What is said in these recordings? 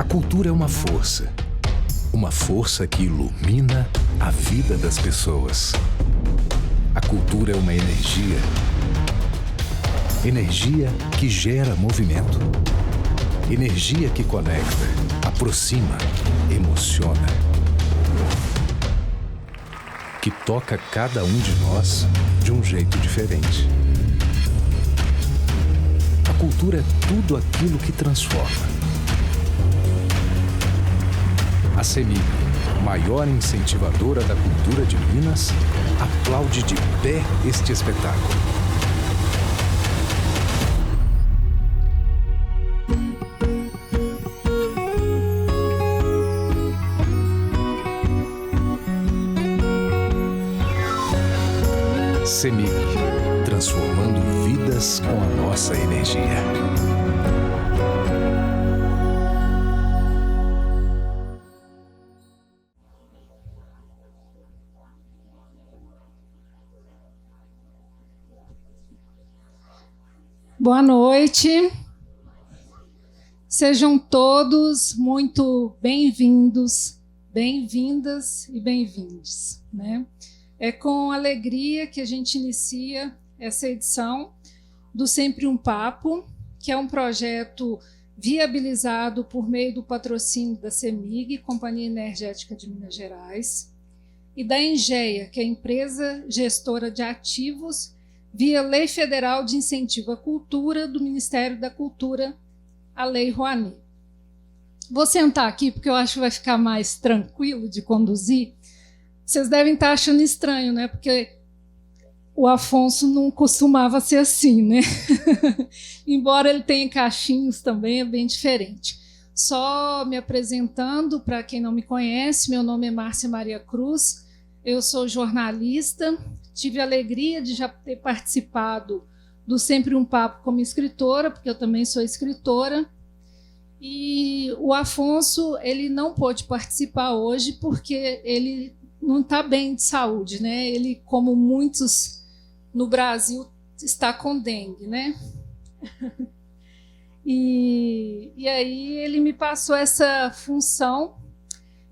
cultura é uma força que ilumina a vida das pessoas. A cultura é uma energia que gera movimento, energia que conecta, aproxima, emociona, que toca cada um de nós de um jeito diferente. A cultura é tudo aquilo que transforma. A CEMIG, maior incentivadora da cultura de Minas, aplaude de pé este espetáculo. CEMIG, transformando vidas com a nossa energia. Boa noite. Sejam todos muito bem-vindos, bem-vindas e bem-vindes, né? É com alegria que a gente inicia essa edição do Sempre um Papo, que é um projeto viabilizado por meio do patrocínio da CEMIG, Companhia Energética de Minas Gerais, e da Engeia, que é a empresa gestora de ativos via Lei Federal de Incentivo à Cultura do Ministério da Cultura, a Lei Rouanet. Vou sentar aqui porque eu acho que vai ficar mais tranquilo de conduzir. Vocês devem estar achando estranho, né? Porque o Afonso não costumava ser assim, né? Embora ele tenha cachinhos também, é bem diferente. Só me apresentando, para quem não me conhece, meu nome é Márcia Maria Cruz, eu sou jornalista, tive a alegria de já ter participado do Sempre um Papo como escritora, porque eu também sou escritora, e o Afonso ele não pôde participar hoje porque ele não está bem de saúde, né? Ele, como muitos no Brasil, está com dengue, né? E aí ele me passou essa função,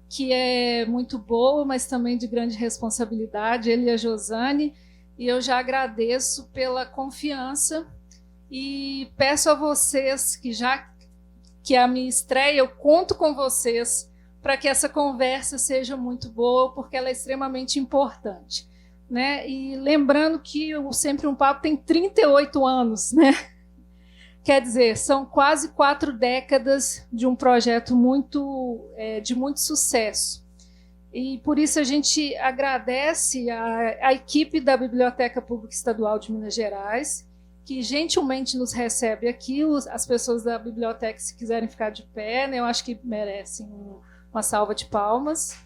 que é muito boa, mas também de grande responsabilidade, ele e a Josane, e eu já agradeço pela confiança e peço a vocês que é a minha estreia, eu conto com vocês para que essa conversa seja muito boa, porque ela é extremamente importante, né? E lembrando que o Sempre um Papo tem 38 anos, né? Quer dizer, são quase 4 décadas de um projeto de muito sucesso. E por isso a gente agradece a equipe da Biblioteca Pública Estadual de Minas Gerais, que gentilmente nos recebe aqui. As pessoas da biblioteca, se quiserem ficar de pé, né, eu acho que merecem uma salva de palmas.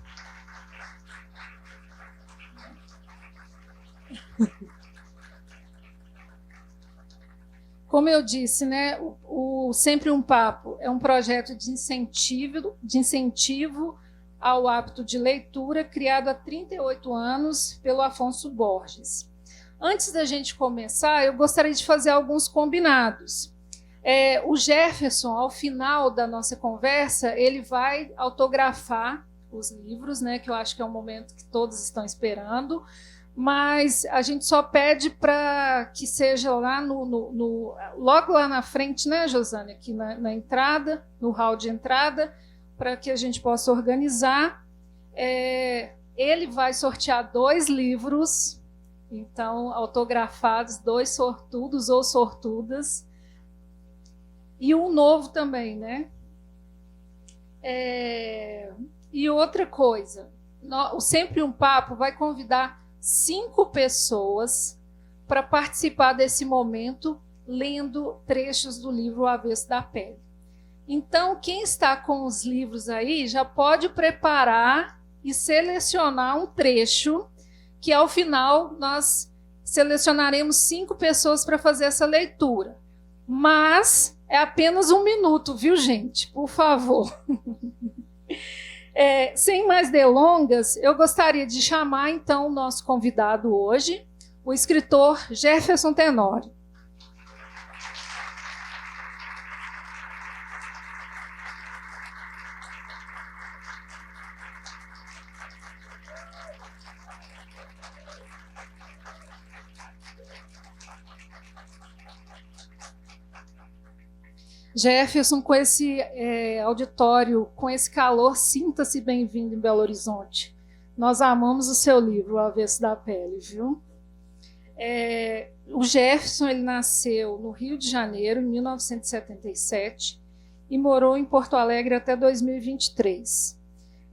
Como eu disse, né, o Sempre um Papo é um projeto de incentivo ao hábito de leitura, criado há 38 anos pelo Afonso Borges. Antes da gente começar, eu gostaria de fazer alguns combinados. O Jefferson, ao final da nossa conversa, ele vai autografar os livros, né, que eu acho que é um momento que todos estão esperando, mas a gente só pede para que seja lá logo lá na frente, né, Josane, aqui na entrada, no hall de entrada, para que a gente possa organizar. Ele vai sortear 2 livros, então, autografados, 2 sortudos ou sortudas, e um novo também, né? E outra coisa, o Sempre um Papo vai convidar 5 pessoas para participar desse momento, lendo trechos do livro O Avesso da Pele. Então, quem está com os livros aí já pode preparar e selecionar um trecho, que ao final nós selecionaremos 5 pessoas para fazer essa leitura. Mas é apenas 1 minuto, viu, gente? Por favor. Sem mais delongas, eu gostaria de chamar, então, o nosso convidado hoje, o escritor Jefferson Tenório. Jefferson, com esse auditório, com esse calor, sinta-se bem-vindo em Belo Horizonte. Nós amamos o seu livro, O Avesso da Pele, viu? O Jefferson, ele nasceu no Rio de Janeiro, em 1977, e morou em Porto Alegre até 2023.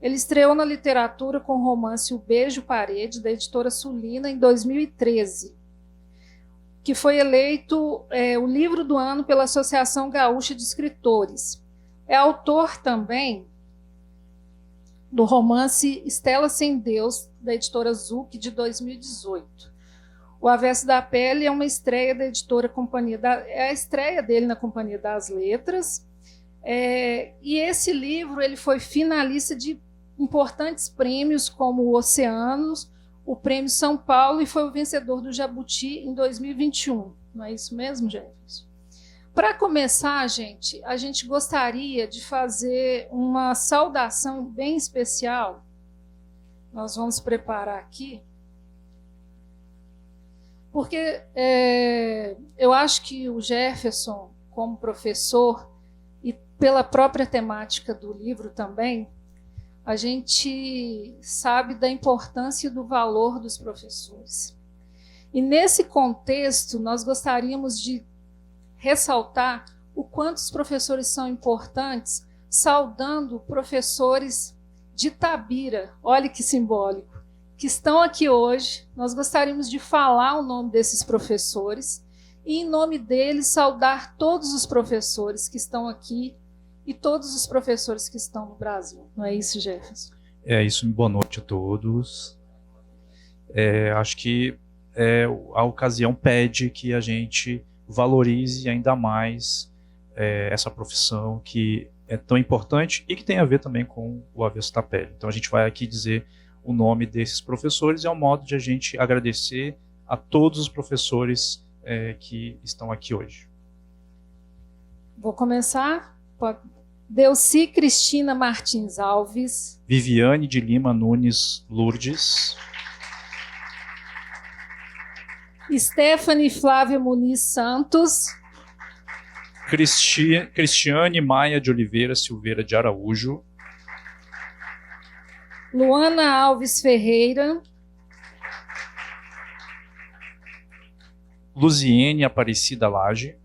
Ele estreou na literatura com o romance O Beijo Parede, da editora Sulina, em 2013, que foi eleito o livro do ano pela Associação Gaúcha de Escritores. É autor também do romance Estela Sem Deus, da editora Zuc, de 2018. O Avesso da Pele é uma estreia da editora é a estreia dele na Companhia das Letras. E esse livro ele foi finalista de importantes prêmios, como o Oceanos, o Prêmio São Paulo, e foi o vencedor do Jabuti em 2021. Não é isso mesmo, Jefferson? Para começar, gente, a gente gostaria de fazer uma saudação bem especial. Nós vamos preparar aqui, porque eu acho que o Jefferson, como professor, e pela própria temática do livro também, a gente sabe da importância e do valor dos professores. E nesse contexto, nós gostaríamos de ressaltar o quanto os professores são importantes, saudando professores de Itabira, olha que simbólico, que estão aqui hoje. Nós gostaríamos de falar o nome desses professores e, em nome deles, saudar todos os professores que estão aqui e todos os professores que estão no Brasil. Não é isso, Jefferson? É isso. Boa noite a todos. Acho que a ocasião pede que a gente valorize ainda mais essa profissão que é tão importante e que tem a ver também com o Avesso da Pele. Então a gente vai aqui dizer o nome desses professores, é um modo de a gente agradecer a todos os professores que estão aqui hoje. Vou começar. Delci Cristina Martins Alves. Viviane de Lima Nunes Lourdes. Stephanie Flávia Muniz Santos. Cristiane Maia de Oliveira Silveira de Araújo. Luana Alves Ferreira. Luziene Aparecida Lage.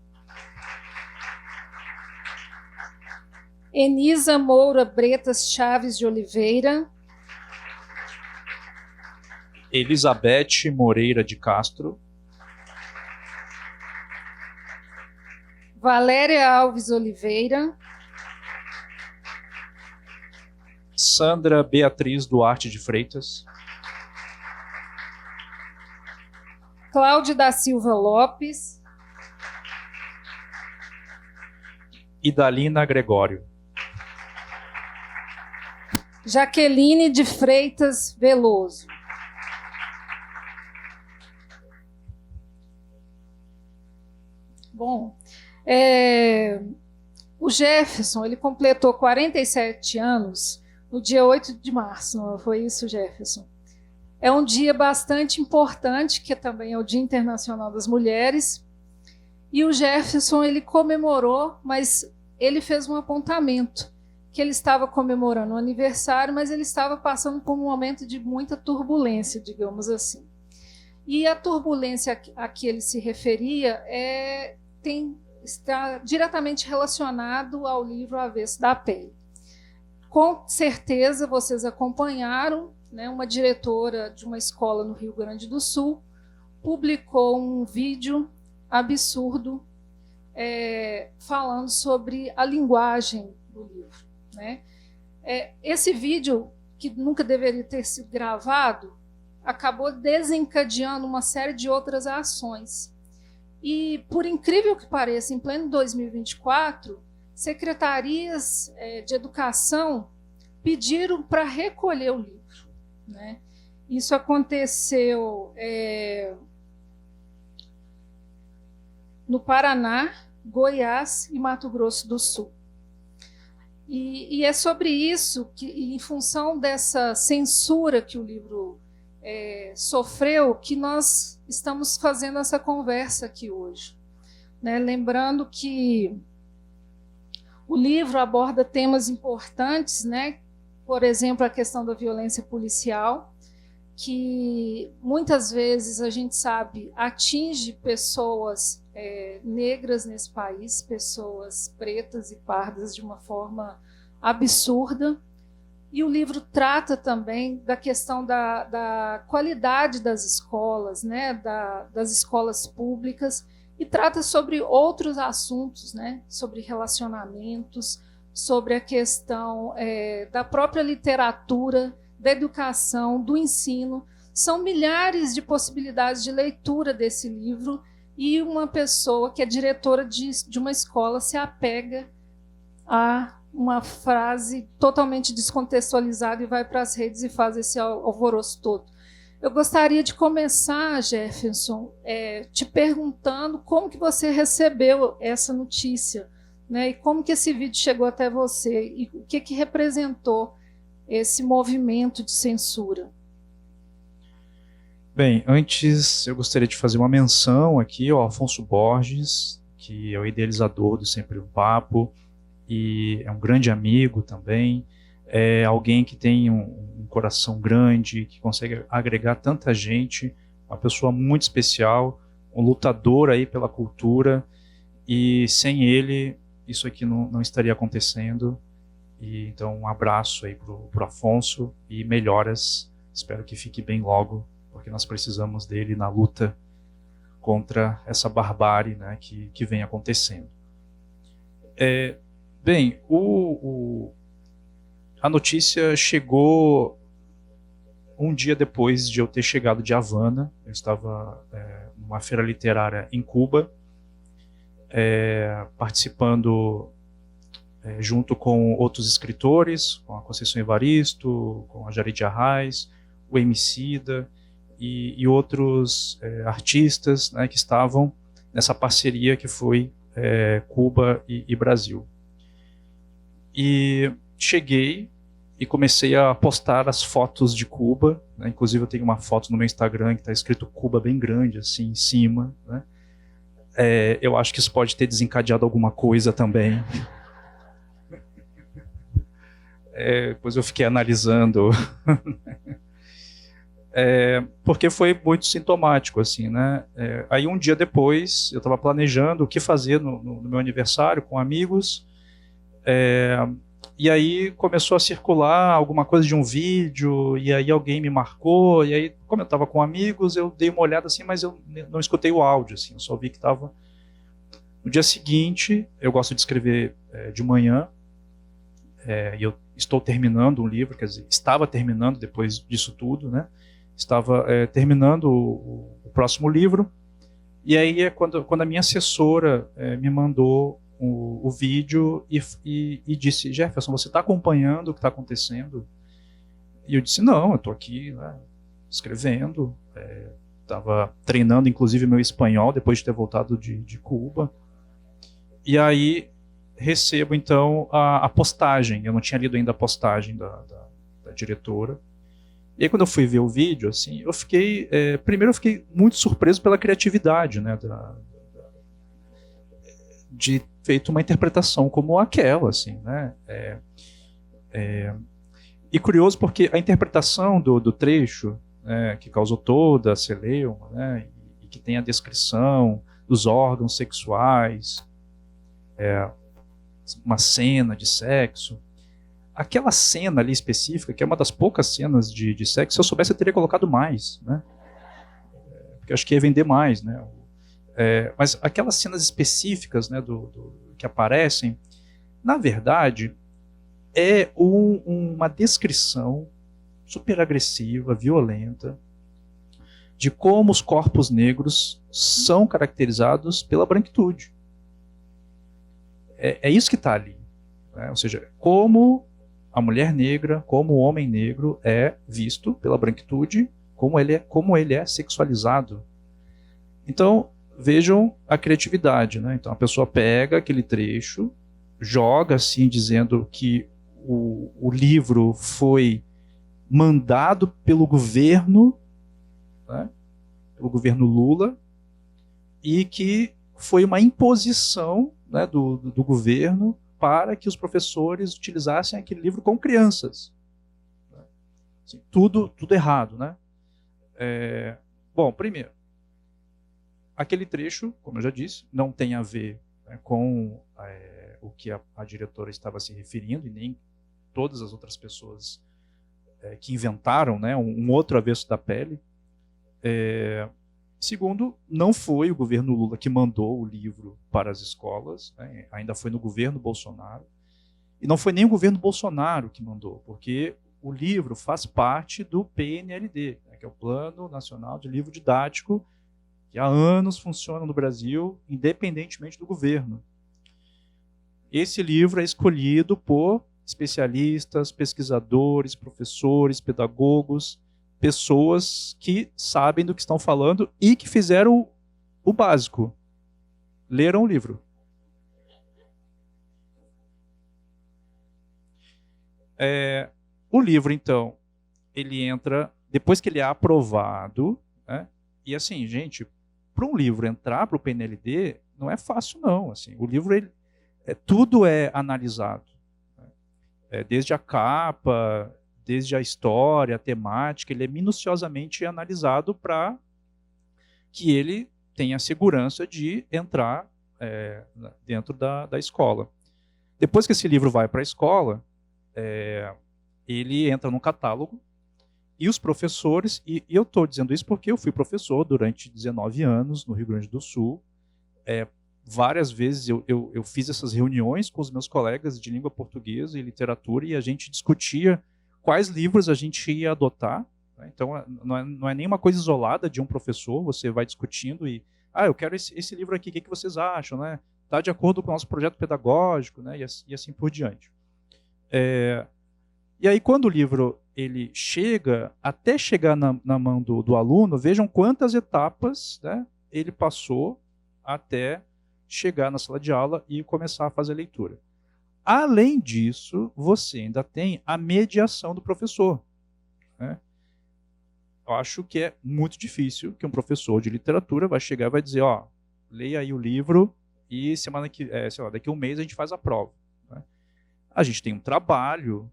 Enisa Moura Bretas Chaves de Oliveira. Elizabeth Moreira de Castro. Valéria Alves Oliveira. Sandra Beatriz Duarte de Freitas. Cláudia da Silva Lopes. Idalina Gregório. Jaqueline de Freitas Veloso. Bom, o Jefferson, ele completou 47 anos no dia 8 de março, não foi isso, Jefferson? É um dia bastante importante, que também é o Dia Internacional das Mulheres, e o Jefferson, ele comemorou, mas ele fez um apontamento, que ele estava comemorando o aniversário, mas ele estava passando por um momento de muita turbulência, digamos assim. E a turbulência a que ele se referia está diretamente relacionado ao livro Avesso da Pele. Com certeza vocês acompanharam, né, uma diretora de uma escola no Rio Grande do Sul publicou um vídeo absurdo falando sobre a linguagem do livro. Né? Esse vídeo, que nunca deveria ter sido gravado, acabou desencadeando uma série de outras ações. E, por incrível que pareça, em pleno 2024, secretarias de educação pediram para recolher o livro. Né? Isso aconteceu no Paraná, Goiás e Mato Grosso do Sul. E é sobre isso que, em função dessa censura que o livro sofreu, que nós estamos fazendo essa conversa aqui hoje. Né? Lembrando que O livro aborda temas importantes, né? Por exemplo, a questão da violência policial, que muitas vezes a gente sabe atinge pessoas negras nesse país, pessoas pretas e pardas de uma forma absurda. E o livro trata também da questão da qualidade das escolas, né, das escolas públicas, e trata sobre outros assuntos, né, sobre relacionamentos, sobre a questão da própria literatura, da educação, do ensino. São milhares de possibilidades de leitura desse livro, e uma pessoa que é diretora de uma escola se apega a uma frase totalmente descontextualizada e vai para as redes e faz esse alvoroço todo. Eu gostaria de começar, Jefferson, te perguntando como que você recebeu essa notícia, né, e como que esse vídeo chegou até você, e o que representou esse movimento de censura. Bem, antes eu gostaria de fazer uma menção aqui ao Afonso Borges, que é o idealizador do Sempre um Papo, e é um grande amigo também, é alguém que tem um coração grande, que consegue agregar tanta gente, uma pessoa muito especial, um lutador aí pela cultura, e sem ele isso aqui não estaria acontecendo. E então um abraço aí pro Afonso e melhoras, espero que fique bem logo, porque nós precisamos dele na luta contra essa barbárie, né, que vem acontecendo. Bem, a notícia chegou um dia depois de eu ter chegado de Havana. Eu estava numa feira literária em Cuba, participando junto com outros escritores, com a Conceição Evaristo, com a Jarid Arraes, o Emicida e outros artistas, né, que estavam nessa parceria que foi Cuba e Brasil. E cheguei e comecei a postar as fotos de Cuba, né? Inclusive eu tenho uma foto no meu Instagram que está escrito Cuba bem grande, assim, em cima, né? Eu acho que isso pode ter desencadeado alguma coisa também. Depois eu fiquei analisando, porque foi muito sintomático, assim, né? Aí um dia depois eu estava planejando o que fazer no meu aniversário com amigos, e aí começou a circular alguma coisa de um vídeo, e aí alguém me marcou, e aí, como eu estava com amigos, eu dei uma olhada assim, mas eu não escutei o áudio, assim, eu só vi que estava. No dia seguinte, eu gosto de escrever de manhã, e eu estou terminando um livro, quer dizer, estava terminando depois disso tudo, né? Estava terminando o próximo livro, e aí é quando a minha assessora me mandou o vídeo e disse: Jefferson, você está acompanhando o que está acontecendo? E eu disse: não, eu estou aqui, né, escrevendo, estava treinando inclusive meu espanhol depois de ter voltado de Cuba. E aí recebo então a postagem. Eu não tinha lido ainda a postagem da diretora. E aí quando eu fui ver o vídeo, assim, eu fiquei, primeiro eu fiquei muito surpreso pela criatividade, né, de feito uma interpretação como aquela, assim, né? E curioso porque a interpretação do trecho, que causou toda a celeuma, né, e que tem a descrição dos órgãos sexuais, uma cena de sexo, aquela cena ali específica, que é uma das poucas cenas de sexo, se eu soubesse eu teria colocado mais, né? Porque eu acho que ia vender mais, né? Mas aquelas cenas específicas, né, que aparecem, na verdade, é uma descrição super agressiva, violenta, de como os corpos negros são caracterizados pela branquitude. É isso que está ali, né? Ou seja, como a mulher negra, como o homem negro é visto pela branquitude, como ele é sexualizado. Então, vejam a criatividade, né? Então a pessoa pega aquele trecho, joga assim, dizendo que o livro foi mandado pelo governo, né? Pelo governo Lula, e que foi uma imposição, né, do governo para que os professores utilizassem aquele livro com crianças. Assim, tudo errado, né? Bom, primeiro, aquele trecho, como eu já disse, não tem a ver, né, com o que a diretora estava se referindo, e nem todas as outras pessoas que inventaram, né, um outro avesso da pele. Segundo, não foi o governo Lula que mandou o livro para as escolas, né, ainda foi no governo Bolsonaro. E não foi nem o governo Bolsonaro que mandou, porque o livro faz parte do PNLD, né, que é o Plano Nacional de Livro Didático, que há anos funciona no Brasil, independentemente do governo. Esse livro é escolhido por especialistas, pesquisadores, professores, pedagogos, pessoas que sabem do que estão falando e que fizeram o básico. Leram o livro. O livro, então, ele entra, depois que ele é aprovado, né? E assim, gente, para um livro entrar para o PNLD, não é fácil não. Assim, o livro, tudo é analisado. Desde a capa, desde a história, a temática, ele é minuciosamente analisado para que ele tenha segurança de entrar dentro da escola. Depois que esse livro vai para a escola, ele entra no catálogo, e os professores, e eu estou dizendo isso porque eu fui professor durante 19 anos no Rio Grande do Sul. Várias vezes eu fiz essas reuniões com os meus colegas de língua portuguesa e literatura, e a gente discutia quais livros a gente ia adotar. Né? Então, não é nenhuma coisa isolada de um professor, você vai discutindo e, eu quero esse livro aqui, o que vocês acham? Né? Está de acordo com o nosso projeto pedagógico, né? E assim por diante. E aí, quando o livro ele até chegar na mão do aluno, vejam quantas etapas, né, ele passou até chegar na sala de aula e começar a fazer a leitura. Além disso, você ainda tem a mediação do professor. Né? Eu acho que é muito difícil que um professor de literatura vai chegar e vai dizer, leia aí o livro e daqui a um mês a gente faz a prova. Né? A gente tem um trabalho,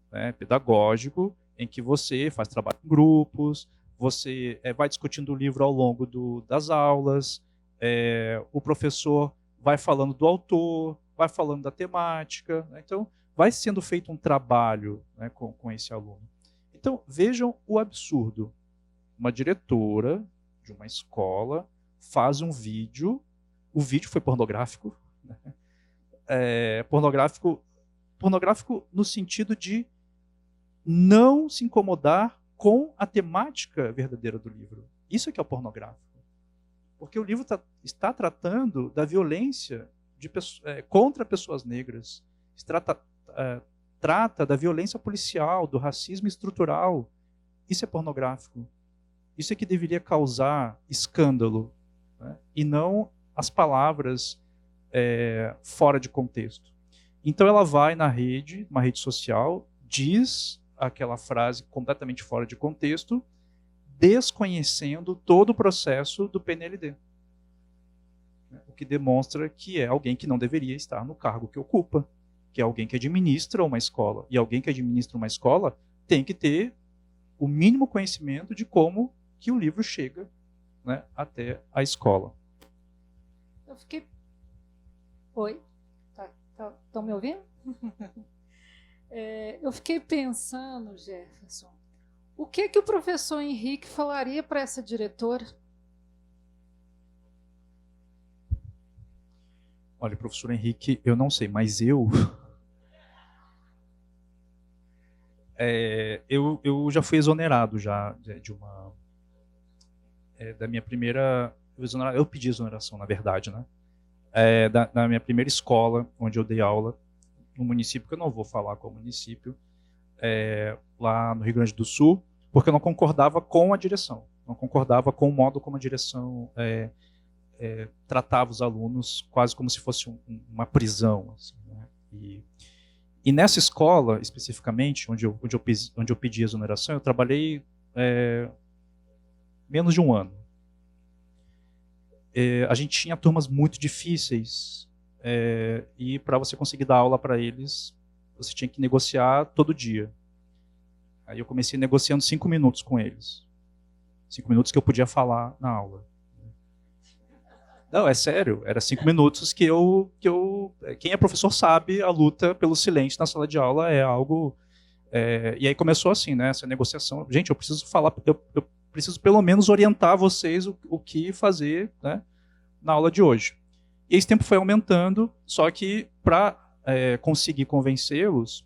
né, pedagógico, em que você faz trabalho em grupos, você vai discutindo o livro ao longo das aulas, o professor vai falando do autor, vai falando da temática, né? Então vai sendo feito um trabalho, né, com esse aluno. Então vejam o absurdo. Uma diretora de uma escola faz um vídeo, o vídeo foi pornográfico, né? Pornográfico no sentido de não se incomodar com a temática verdadeira do livro. Isso é que é o pornográfico. Porque o livro está tratando da violência contra pessoas negras, trata da violência policial, do racismo estrutural. Isso é pornográfico. Isso é que deveria causar escândalo, né? E não as palavras fora de contexto. Então ela vai na rede, uma rede social, diz aquela frase completamente fora de contexto, desconhecendo todo o processo do PNLD. O que demonstra que é alguém que não deveria estar no cargo que ocupa, que é alguém que administra uma escola. E alguém que administra uma escola tem que ter o mínimo conhecimento de como que o livro chega, né, até a escola. Eu fiquei... Oi? Estão me ouvindo? Eu fiquei pensando, Jefferson, o que o professor Henrique falaria para essa diretora? Olha, professor Henrique, eu não sei, mas eu já fui exonerado já de uma da minha primeira eu pedi exoneração, na verdade, né? Da minha primeira escola, onde eu dei aula, no município, que eu não vou falar qual município, lá no Rio Grande do Sul, porque eu não concordava com a direção, não concordava com o modo como a direção tratava os alunos quase como se fosse uma prisão. Assim, né? E nessa escola, especificamente, onde eu pedi exoneração, eu trabalhei menos de um ano. A gente tinha turmas muito difíceis, e para você conseguir dar aula para eles, você tinha que negociar todo dia. Aí eu comecei negociando 5 minutos com eles. 5 minutos que eu podia falar na aula. Não, é sério, era 5 minutos que quem é professor sabe, a luta pelo silêncio na sala de aula é algo... e aí começou assim, né, essa negociação. Gente, eu preciso falar, eu preciso pelo menos orientar vocês o que fazer, né, na aula de hoje. E esse tempo foi aumentando, só que para conseguir convencê-los,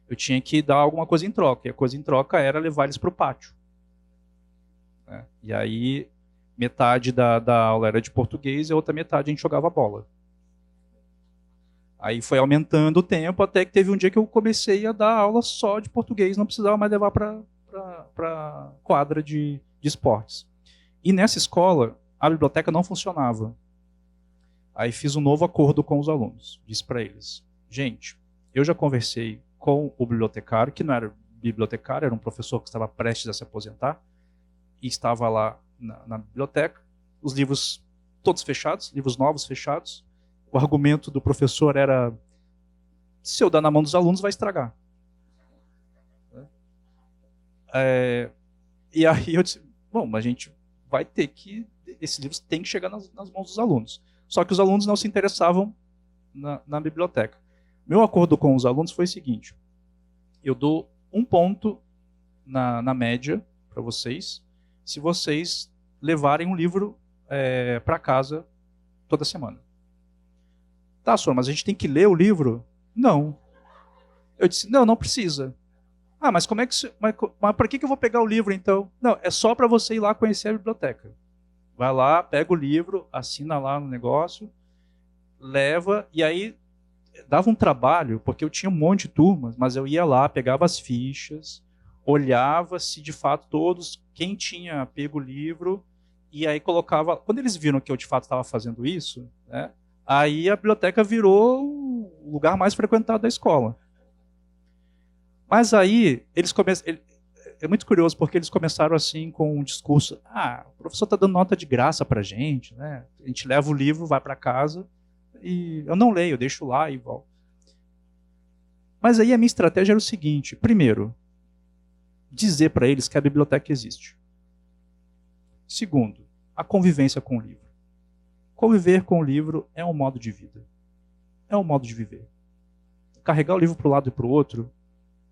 eu tinha que dar alguma coisa em troca. E a coisa em troca era levar eles para o pátio. Né? E aí, metade da aula era de português e a outra metade a gente jogava bola. Aí foi aumentando o tempo, até que teve um dia que eu comecei a dar aula só de português, não precisava mais levar para quadra de esportes. E nessa escola, a biblioteca não funcionava. Aí fiz um novo acordo com os alunos. Disse para eles, gente, eu já conversei com o bibliotecário, que não era bibliotecário, era um professor que estava prestes a se aposentar, e estava lá na biblioteca, os livros todos fechados, livros novos fechados. O argumento do professor era, se eu dar na mão dos alunos, vai estragar. E aí eu disse, bom, mas a gente vai ter que, esses livros têm que chegar nas mãos dos alunos. Só que os alunos não se interessavam na biblioteca. Meu acordo com os alunos foi o seguinte, eu dou 1 ponto na média para vocês, se vocês levarem um livro para casa toda semana. Tá, senhor, mas a gente tem que ler o livro? Não. Eu disse, não precisa. Ah, mas como é que... Mas para que eu vou pegar o livro, então? Não, é só para você ir lá conhecer a biblioteca. Vai lá, pega o livro, assina lá no negócio, leva, e aí dava um trabalho, porque eu tinha um monte de turmas, mas eu ia lá, pegava as fichas, olhava se de fato todos, quem tinha pego o livro, e aí colocava... Quando eles viram que eu de fato estava fazendo isso, né, aí a biblioteca virou o lugar mais frequentado da escola. Mas aí, eles começaram... É muito curioso, porque eles começaram assim com um discurso, o professor está dando nota de graça para a gente, né? A gente leva o livro, vai para casa, e eu não leio, eu deixo lá e volto. Mas aí a minha estratégia era o seguinte, primeiro, dizer para eles que a biblioteca existe. Segundo, a convivência com o livro. Conviver com o livro é um modo de vida. É um modo de viver. Carregar o livro para um lado e para o outro,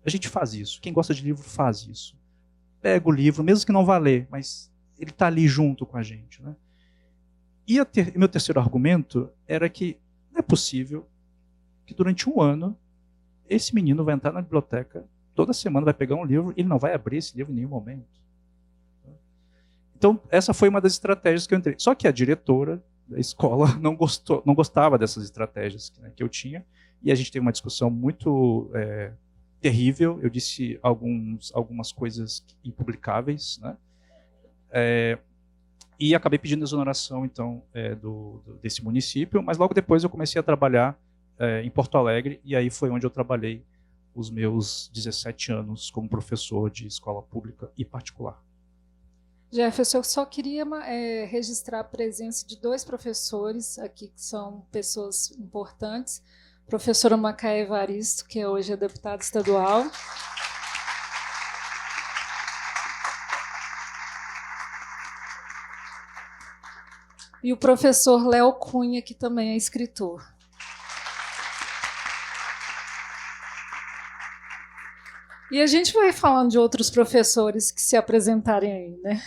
a gente faz isso. Quem gosta de livro faz isso. Pega o livro, mesmo que não vá ler, mas ele está ali junto com a gente. Né? E meu terceiro argumento era que não é possível que durante 1 ano esse menino vai entrar na biblioteca, toda semana vai pegar um livro e ele não vai abrir esse livro em nenhum momento. Então, essa foi uma das estratégias que eu entrei. Só que a diretora da escola não gostava dessas estratégias, né, que eu tinha, e a gente teve uma discussão muito terrível. Eu disse algumas coisas impublicáveis, né, e acabei pedindo exoneração, então, desse município, mas logo depois eu comecei a trabalhar em Porto Alegre, e aí foi onde eu trabalhei os meus 17 anos como professor de escola pública e particular. Jefferson, eu só queria registrar a presença de 2 professores aqui, que são pessoas importantes. Professora Macaé Evaristo, que hoje é deputada estadual. E o professor Léo Cunha, que também é escritor. E a gente vai falando de outros professores que se apresentarem aí, né?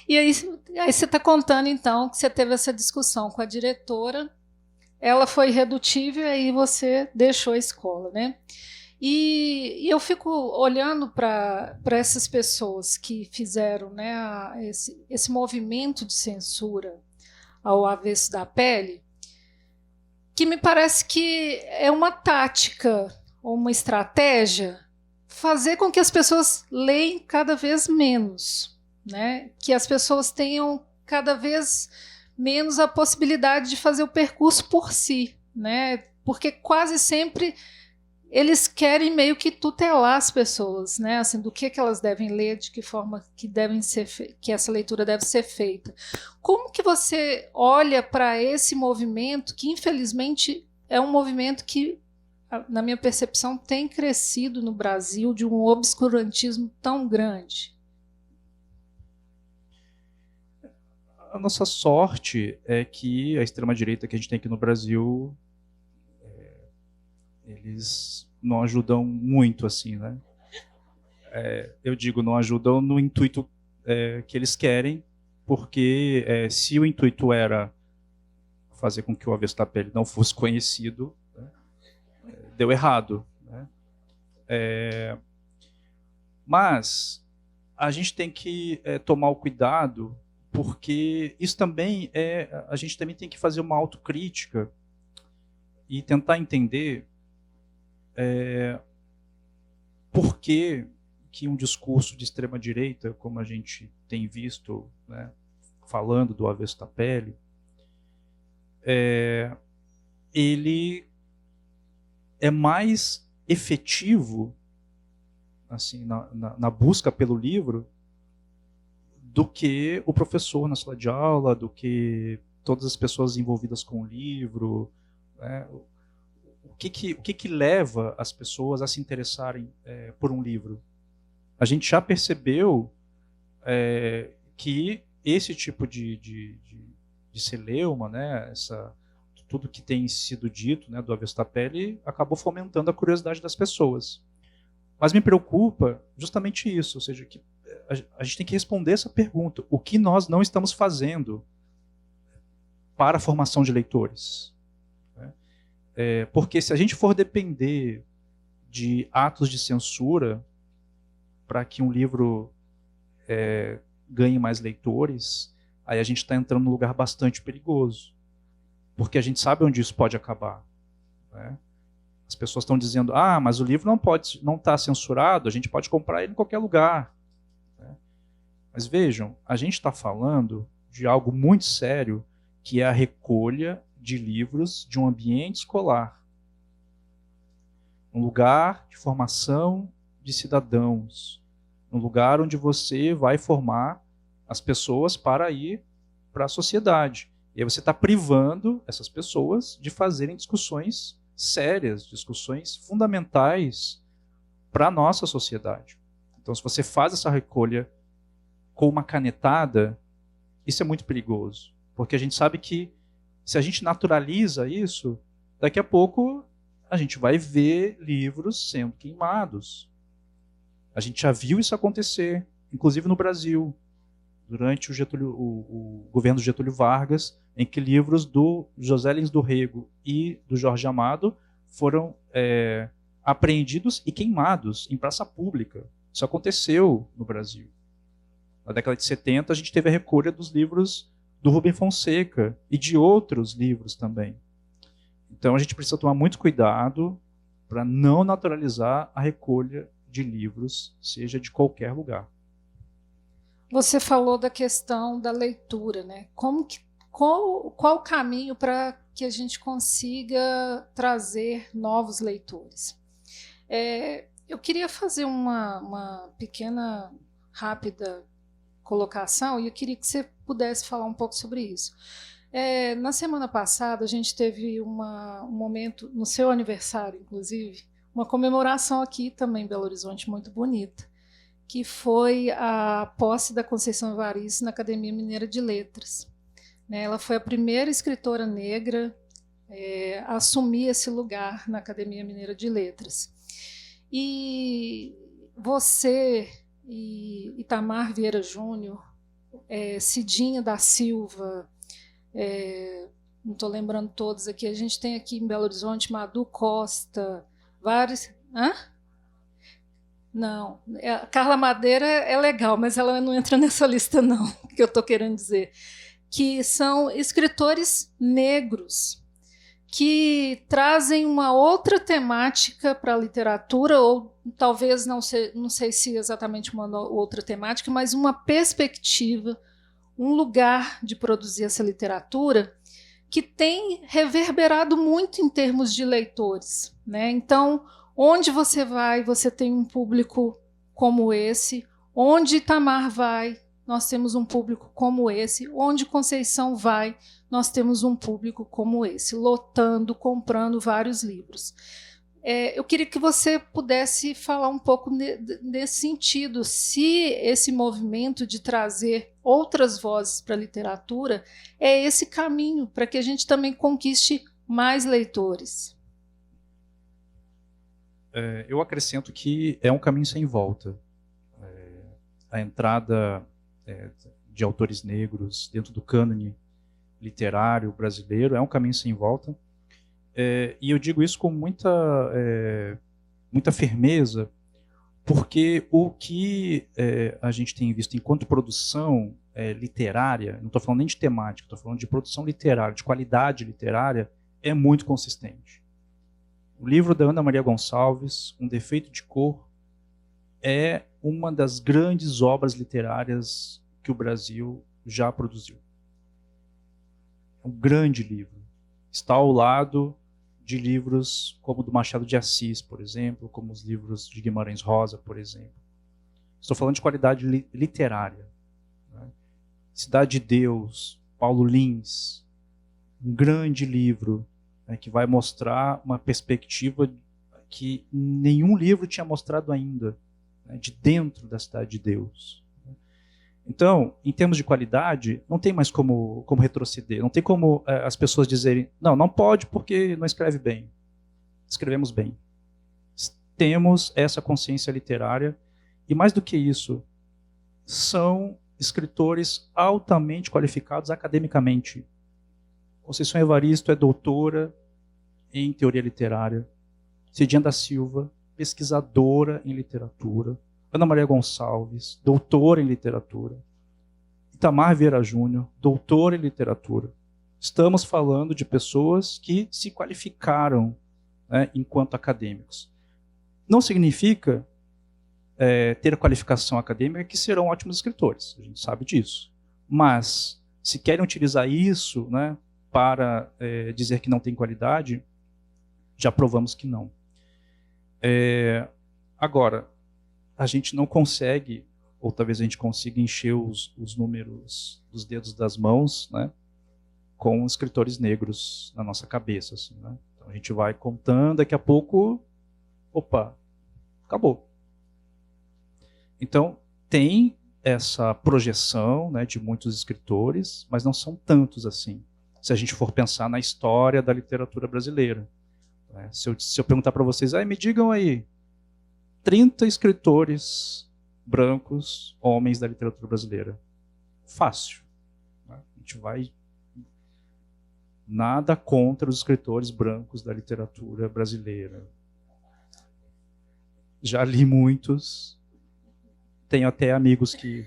E aí você está contando, então, que você teve essa discussão com a diretora, ela foi irredutível e aí você deixou a escola, né? E eu fico olhando para essas pessoas que fizeram, né, esse movimento de censura ao avesso da pele, que me parece que é uma tática ou uma estratégia fazer com que as pessoas leem cada vez menos, né? Que as pessoas tenham cada vez menos a possibilidade de fazer o percurso por si, né? Porque quase sempre eles querem meio que tutelar as pessoas, né? Assim, do que elas devem ler, de que forma que que essa leitura deve ser feita. Como que você olha para esse movimento, que infelizmente é um movimento que, na minha percepção, tem crescido no Brasil, de um obscurantismo tão grande? A nossa sorte é que a extrema-direita que a gente tem aqui no Brasil, eles não ajudam muito, assim, né? Eu digo, não ajudam no intuito que eles querem, porque se o intuito era fazer com que o Avesso da Pele não fosse conhecido, né, deu errado, né? Mas a gente tem que tomar o cuidado, porque isso também a gente também tem que fazer uma autocrítica e tentar entender por que um discurso de extrema-direita, como a gente tem visto, né, falando do Avesso da Pele, ele é mais efetivo, assim, na busca pelo livro, do que o professor na sala de aula, do que todas as pessoas envolvidas com o livro, né? O que leva as pessoas a se interessarem por um livro? A gente já percebeu que esse tipo de celeuma, né, tudo que tem sido dito, né, do Avesso da Pele, acabou fomentando a curiosidade das pessoas. Mas me preocupa justamente isso, ou seja, que a gente tem que responder essa pergunta: o que nós não estamos fazendo para a formação de leitores? Porque se a gente for depender de atos de censura para que um livro ganhe mais leitores, aí a gente está entrando num lugar bastante perigoso, porque a gente sabe onde isso pode acabar, né? As pessoas estão dizendo: mas o livro não está censurado, a gente pode comprar ele em qualquer lugar, né? Mas vejam, a gente está falando de algo muito sério, que é a recolha de livros de um ambiente escolar, um lugar de formação de cidadãos, um lugar onde você vai formar as pessoas para ir para a sociedade. E aí você está privando essas pessoas de fazerem discussões sérias, discussões fundamentais para a nossa sociedade. Então, se você faz essa recolha com uma canetada, isso é muito perigoso, porque a gente sabe que se a gente naturaliza isso, daqui a pouco a gente vai ver livros sendo queimados. A gente já viu isso acontecer, inclusive no Brasil, durante o governo de Getúlio Vargas, em que livros do José Lins do Rego e do Jorge Amado foram apreendidos e queimados em praça pública. Isso aconteceu no Brasil. Na década de 70, a gente teve a recolha dos livros do Rubem Fonseca e de outros livros também. Então a gente precisa tomar muito cuidado para não naturalizar a recolha de livros, seja de qualquer lugar. Você falou da questão da leitura, né? Qual o caminho para que a gente consiga trazer novos leitores? Eu queria fazer uma pequena, rápida colocação, e eu queria que você pudesse falar um pouco sobre isso. Na semana passada, a gente teve um momento, no seu aniversário, inclusive, uma comemoração aqui também em Belo Horizonte, muito bonita, que foi a posse da Conceição Evaristo na Academia Mineira de Letras. Ela foi a primeira escritora negra a assumir esse lugar na Academia Mineira de Letras. E você e Itamar Vieira Júnior, Cidinha da Silva, não estou lembrando todos aqui, a gente tem aqui em Belo Horizonte Madu Costa, vários... Não, a Carla Madeira é legal, mas ela não entra nessa lista não, que eu estou querendo dizer, que são escritores negros que trazem uma outra temática para a literatura, ou talvez, não sei se exatamente uma outra temática, mas uma perspectiva, um lugar de produzir essa literatura que tem reverberado muito em termos de leitores, né? Então, Onde você vai, você tem um público como esse. Onde Itamar vai, nós temos um público como esse. Onde Conceição vai, nós temos um público como esse, lotando, comprando vários livros. Eu queria que você pudesse falar um pouco nesse sentido, se esse movimento de trazer outras vozes para a literatura é esse caminho para que a gente também conquiste mais leitores. Eu acrescento que é um caminho sem volta. A entrada de autores negros dentro do cânone literário brasileiro é um caminho sem volta. E eu digo isso com muita firmeza, porque o que a gente tem visto enquanto produção literária, não estou falando nem de temática, estou falando de produção literária, de qualidade literária, é muito consistente. O livro da Ana Maria Gonçalves, Um Defeito de Cor, é uma das grandes obras literárias que o Brasil já produziu. É um grande livro. Está ao lado de livros como o do Machado de Assis, por exemplo, como os livros de Guimarães Rosa, por exemplo. Estou falando de qualidade literária. Né? Cidade de Deus, Paulo Lins, um grande livro que vai mostrar uma perspectiva que nenhum livro tinha mostrado ainda, de dentro da Cidade de Deus. Então, em termos de qualidade, não tem mais como retroceder, não tem como as pessoas dizerem, não pode porque não escreve bem. Escrevemos bem. Temos essa consciência literária, e mais do que isso, são escritores altamente qualificados academicamente. Conceição Evaristo é doutora em teoria literária. Cidinha da Silva, pesquisadora em literatura. Ana Maria Gonçalves, doutora em literatura. Itamar Vieira Júnior, doutor em literatura. Estamos falando de pessoas que se qualificaram enquanto acadêmicos. Não significa ter a qualificação acadêmica que serão ótimos escritores, a gente sabe disso. Mas, se querem utilizar isso para dizer que não tem qualidade, já provamos que não. Agora, a gente não consegue, ou talvez a gente consiga encher os números dos dedos das mãos, com escritores negros na nossa cabeça. Assim, Então a gente vai contando, daqui a pouco, opa, acabou. Então tem essa projeção de muitos escritores, mas não são tantos assim, se a gente for pensar na história da literatura brasileira. Se eu perguntar para vocês, me digam aí, 30 escritores brancos, homens da literatura brasileira. Fácil. A gente vai... Nada contra os escritores brancos da literatura brasileira. Já li muitos. Tenho até amigos que...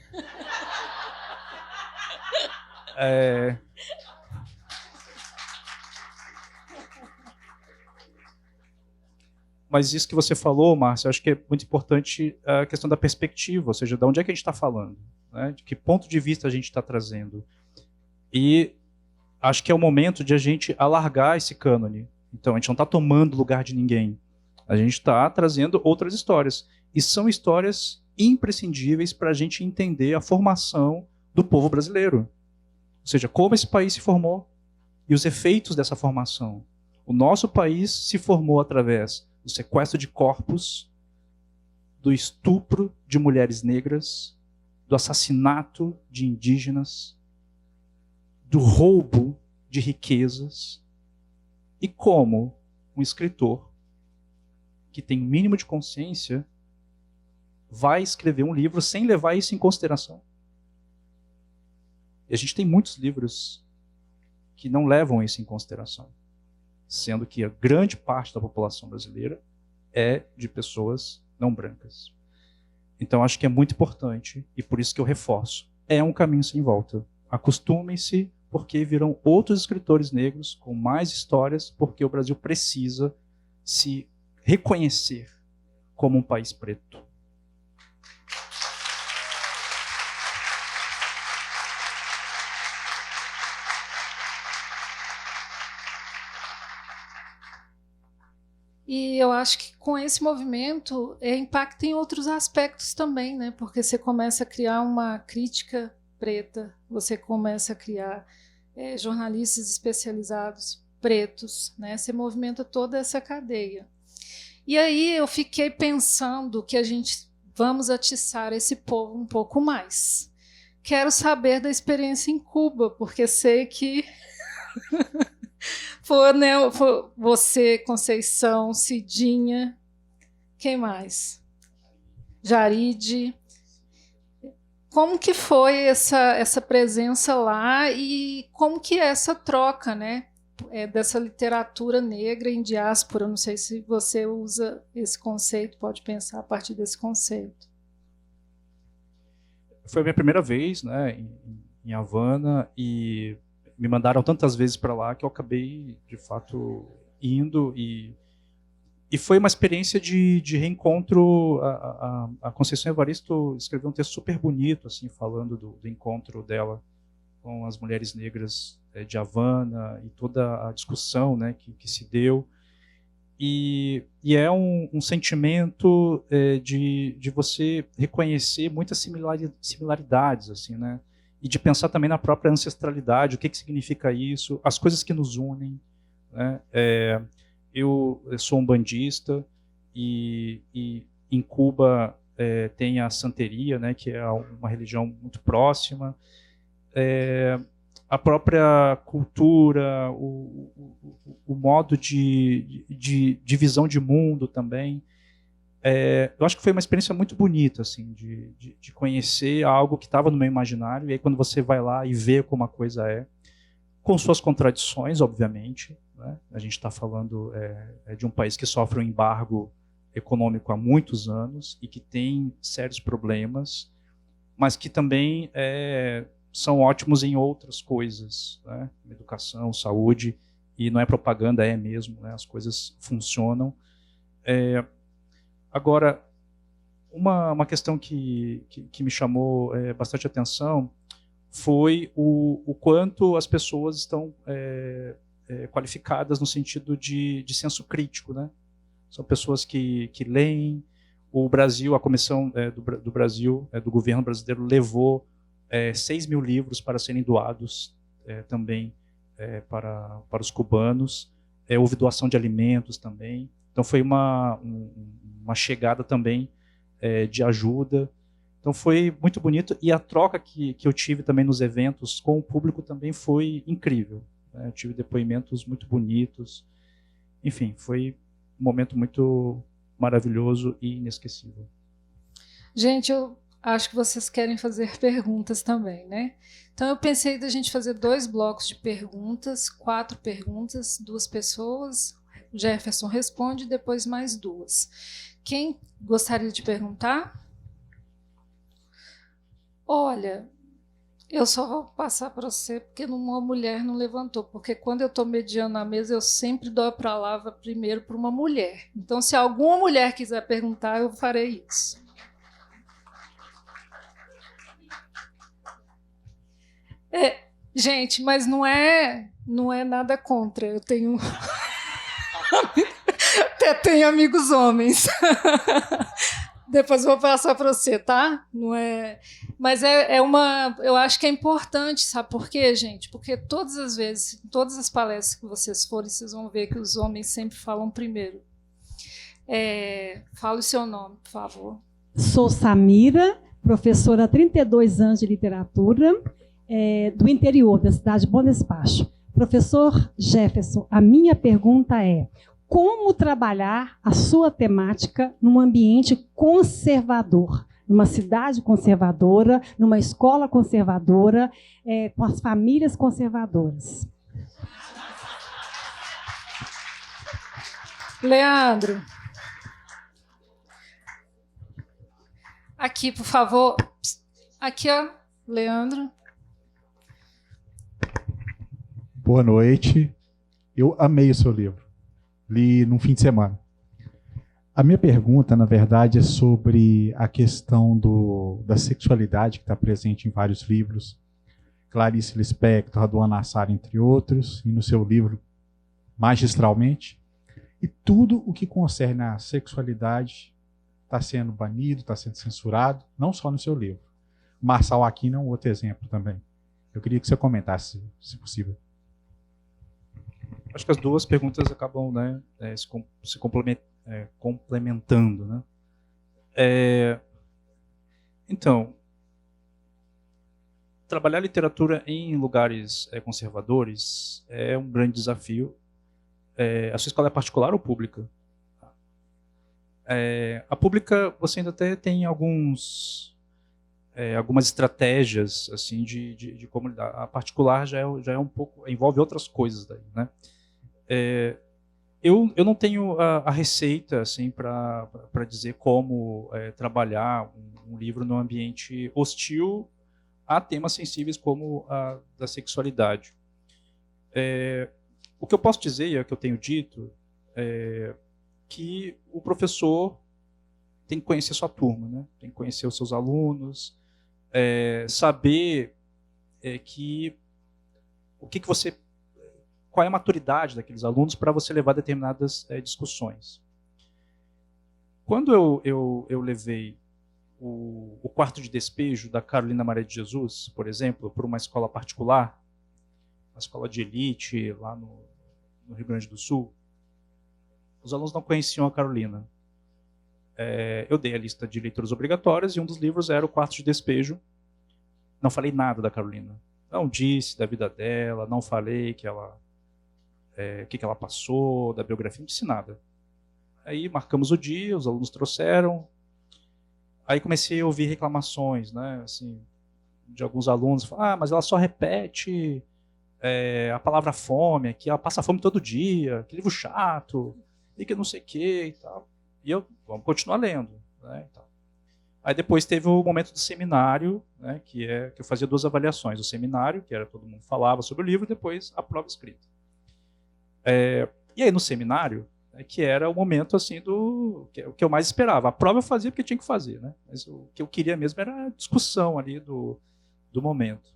Mas isso que você falou, Márcia, eu acho que é muito importante a questão da perspectiva, ou seja, de onde é que a gente está falando, de que ponto de vista a gente está trazendo. E acho que é o momento de a gente alargar esse cânone. Então, a gente não está tomando lugar de ninguém. A gente está trazendo outras histórias. E são histórias imprescindíveis para a gente entender a formação do povo brasileiro. Ou seja, como esse país se formou e os efeitos dessa formação. O nosso país se formou através do sequestro de corpos, do estupro de mulheres negras, do assassinato de indígenas, do roubo de riquezas, e como um escritor que tem o mínimo de consciência vai escrever um livro sem levar isso em consideração. E a gente tem muitos livros que não levam isso em consideração, sendo que a grande parte da população brasileira é de pessoas não brancas. Então, acho que é muito importante, e por isso que eu reforço, é um caminho sem volta. Acostumem-se, porque virão outros escritores negros com mais histórias, porque o Brasil precisa se reconhecer como um país preto. E eu acho que com esse movimento impacta em outros aspectos também, né? Porque você começa a criar uma crítica preta, você começa a criar jornalistas especializados pretos, né? Você movimenta toda essa cadeia. E aí eu fiquei pensando que a gente vamos atiçar esse povo um pouco mais. Quero saber da experiência em Cuba, porque sei que foi você, Conceição, Cidinha, quem mais? Jaride. Como que foi essa presença lá e como que é essa troca, né? Dessa literatura negra em diáspora? Não sei se você usa esse conceito, pode pensar a partir desse conceito. Foi a minha primeira vez, né, em Havana, e me mandaram tantas vezes para lá que eu acabei, de fato, indo, e foi uma experiência de reencontro. A Conceição Evaristo escreveu um texto super bonito, assim, falando do encontro dela com as mulheres negras de Havana e toda a discussão, né, que se deu. E é um sentimento de você reconhecer muitas similaridades, assim, né, e de pensar também na própria ancestralidade, o que significa isso, as coisas que nos unem, né. Eu sou um bandista e em Cuba tem a santeria, né, que é uma religião muito próxima. A própria cultura, o modo de visão de mundo também. Eu acho que foi uma experiência muito bonita, assim, de conhecer algo que estava no meu imaginário, e aí quando você vai lá e vê como a coisa com suas contradições, obviamente, né? A gente está falando de um país que sofre um embargo econômico há muitos anos e que tem sérios problemas, mas que também são ótimos em outras coisas, né? Educação, saúde, e não é propaganda, é mesmo, né? As coisas funcionam. Agora, uma questão que me chamou bastante atenção foi o quanto as pessoas estão qualificadas no sentido de senso crítico, né? São pessoas que leem. O Brasil, a comissão do Brasil, do governo brasileiro, levou 6 mil livros para serem doados também para os cubanos. Houve doação de alimentos também. Então foi uma chegada também de ajuda. Então foi muito bonito, e a troca que eu tive também nos eventos com o público também foi incrível, né? Eu tive depoimentos muito bonitos. Enfim, foi um momento muito maravilhoso e inesquecível. Gente, eu acho que vocês querem fazer perguntas também, né? Então eu pensei da gente fazer 2 blocos de perguntas, 4 perguntas, 2 pessoas. O Jefferson responde, depois mais 2. Quem gostaria de perguntar? Olha, eu só vou passar para você porque uma mulher não levantou, porque quando eu estou mediando a mesa, eu sempre dou a palavra primeiro para uma mulher. Então, se alguma mulher quiser perguntar, eu farei isso. Gente, mas não é nada contra. Eu tenho até tenho amigos homens. Depois eu vou passar para você, tá? Não é, mas eu acho que é importante, sabe por quê, gente? Porque todas as vezes, em todas as palestras que vocês forem, vocês vão ver que os homens sempre falam primeiro. Fala o seu nome, por favor. Sou Samira, professora há 32 anos de literatura, do interior da cidade de Bom Despacho. Professor Jefferson, a minha pergunta é: como trabalhar a sua temática num ambiente conservador, numa cidade conservadora, numa escola conservadora, com as famílias conservadoras? Leandro. Aqui, por favor. Aqui, ó, Leandro. Boa noite. Eu amei o seu livro. Li num fim de semana. A minha pergunta, na verdade, é sobre a questão da sexualidade que está presente em vários livros. Clarice Lispector, Raduan Nassar, entre outros, e no seu livro, magistralmente. e tudo o que concerne a sexualidade está sendo banido, está sendo censurado, não só no seu livro. Marçal Aquino é um outro exemplo também. Eu queria que você comentasse, se possível. Acho que as duas perguntas acabam, né, se complementando, né? Então, trabalhar literatura em lugares conservadores é um grande desafio. A sua escola é particular ou pública? A pública, você ainda até tem algumas estratégias assim de como lidar. A particular já é um pouco, envolve outras coisas daí, né? Eu não tenho a receita assim para dizer como trabalhar um livro num ambiente hostil a temas sensíveis como a da sexualidade. O que eu posso dizer, e é o que eu tenho dito, é que o professor tem que conhecer sua turma, né? Tem que conhecer os seus alunos, saber qual é a maturidade daqueles alunos para você levar determinadas discussões. Quando eu levei o quarto de despejo da Carolina Maria de Jesus, por exemplo, para uma escola particular, uma escola de elite lá no Rio Grande do Sul, os alunos não conheciam a Carolina. Eu dei a lista de leituras obrigatórias e um dos livros era o quarto de despejo. Não falei nada da Carolina. Não disse da vida dela, não falei que ela que ela passou, da biografia, não disse nada. Aí marcamos o dia, os alunos trouxeram. Aí comecei a ouvir reclamações, né, assim, de alguns alunos. Mas ela só repete a palavra fome, que ela passa fome todo dia, que livro chato, e que não sei o que e tal. E vamos continuar lendo, né, e tal. Aí depois teve o momento do seminário, né, que eu fazia 2 avaliações. O seminário, que era todo mundo falava sobre o livro, e depois a prova escrita. E aí no seminário, que era o momento assim o que eu mais esperava. A prova eu fazia porque tinha que fazer, né? Mas o que eu queria mesmo era a discussão ali do momento.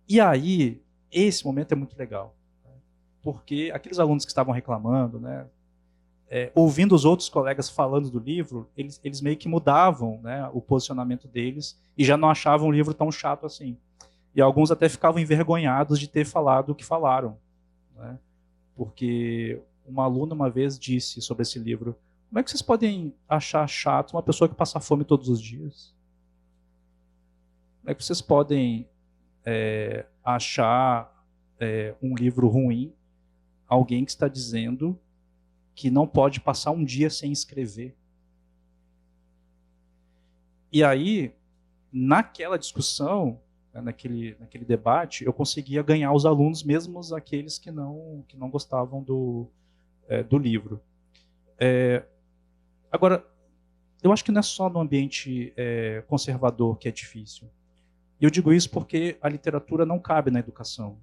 E aí, esse momento é muito legal, né? Porque aqueles alunos que estavam reclamando, né, ouvindo os outros colegas falando do livro, eles meio que mudavam, né, o posicionamento deles e já não achavam o livro tão chato assim. E alguns até ficavam envergonhados de ter falado o que falaram, né? Porque uma aluna uma vez disse sobre esse livro: como é que vocês podem achar chato uma pessoa que passa fome todos os dias? Como é que vocês podem achar um livro ruim alguém que está dizendo que não pode passar um dia sem escrever? E aí, naquela discussão, naquele debate, eu conseguia ganhar os alunos, mesmo aqueles que não gostavam do livro. Agora, eu acho que não é só no ambiente conservador que é difícil. E eu digo isso porque a literatura não cabe na educação.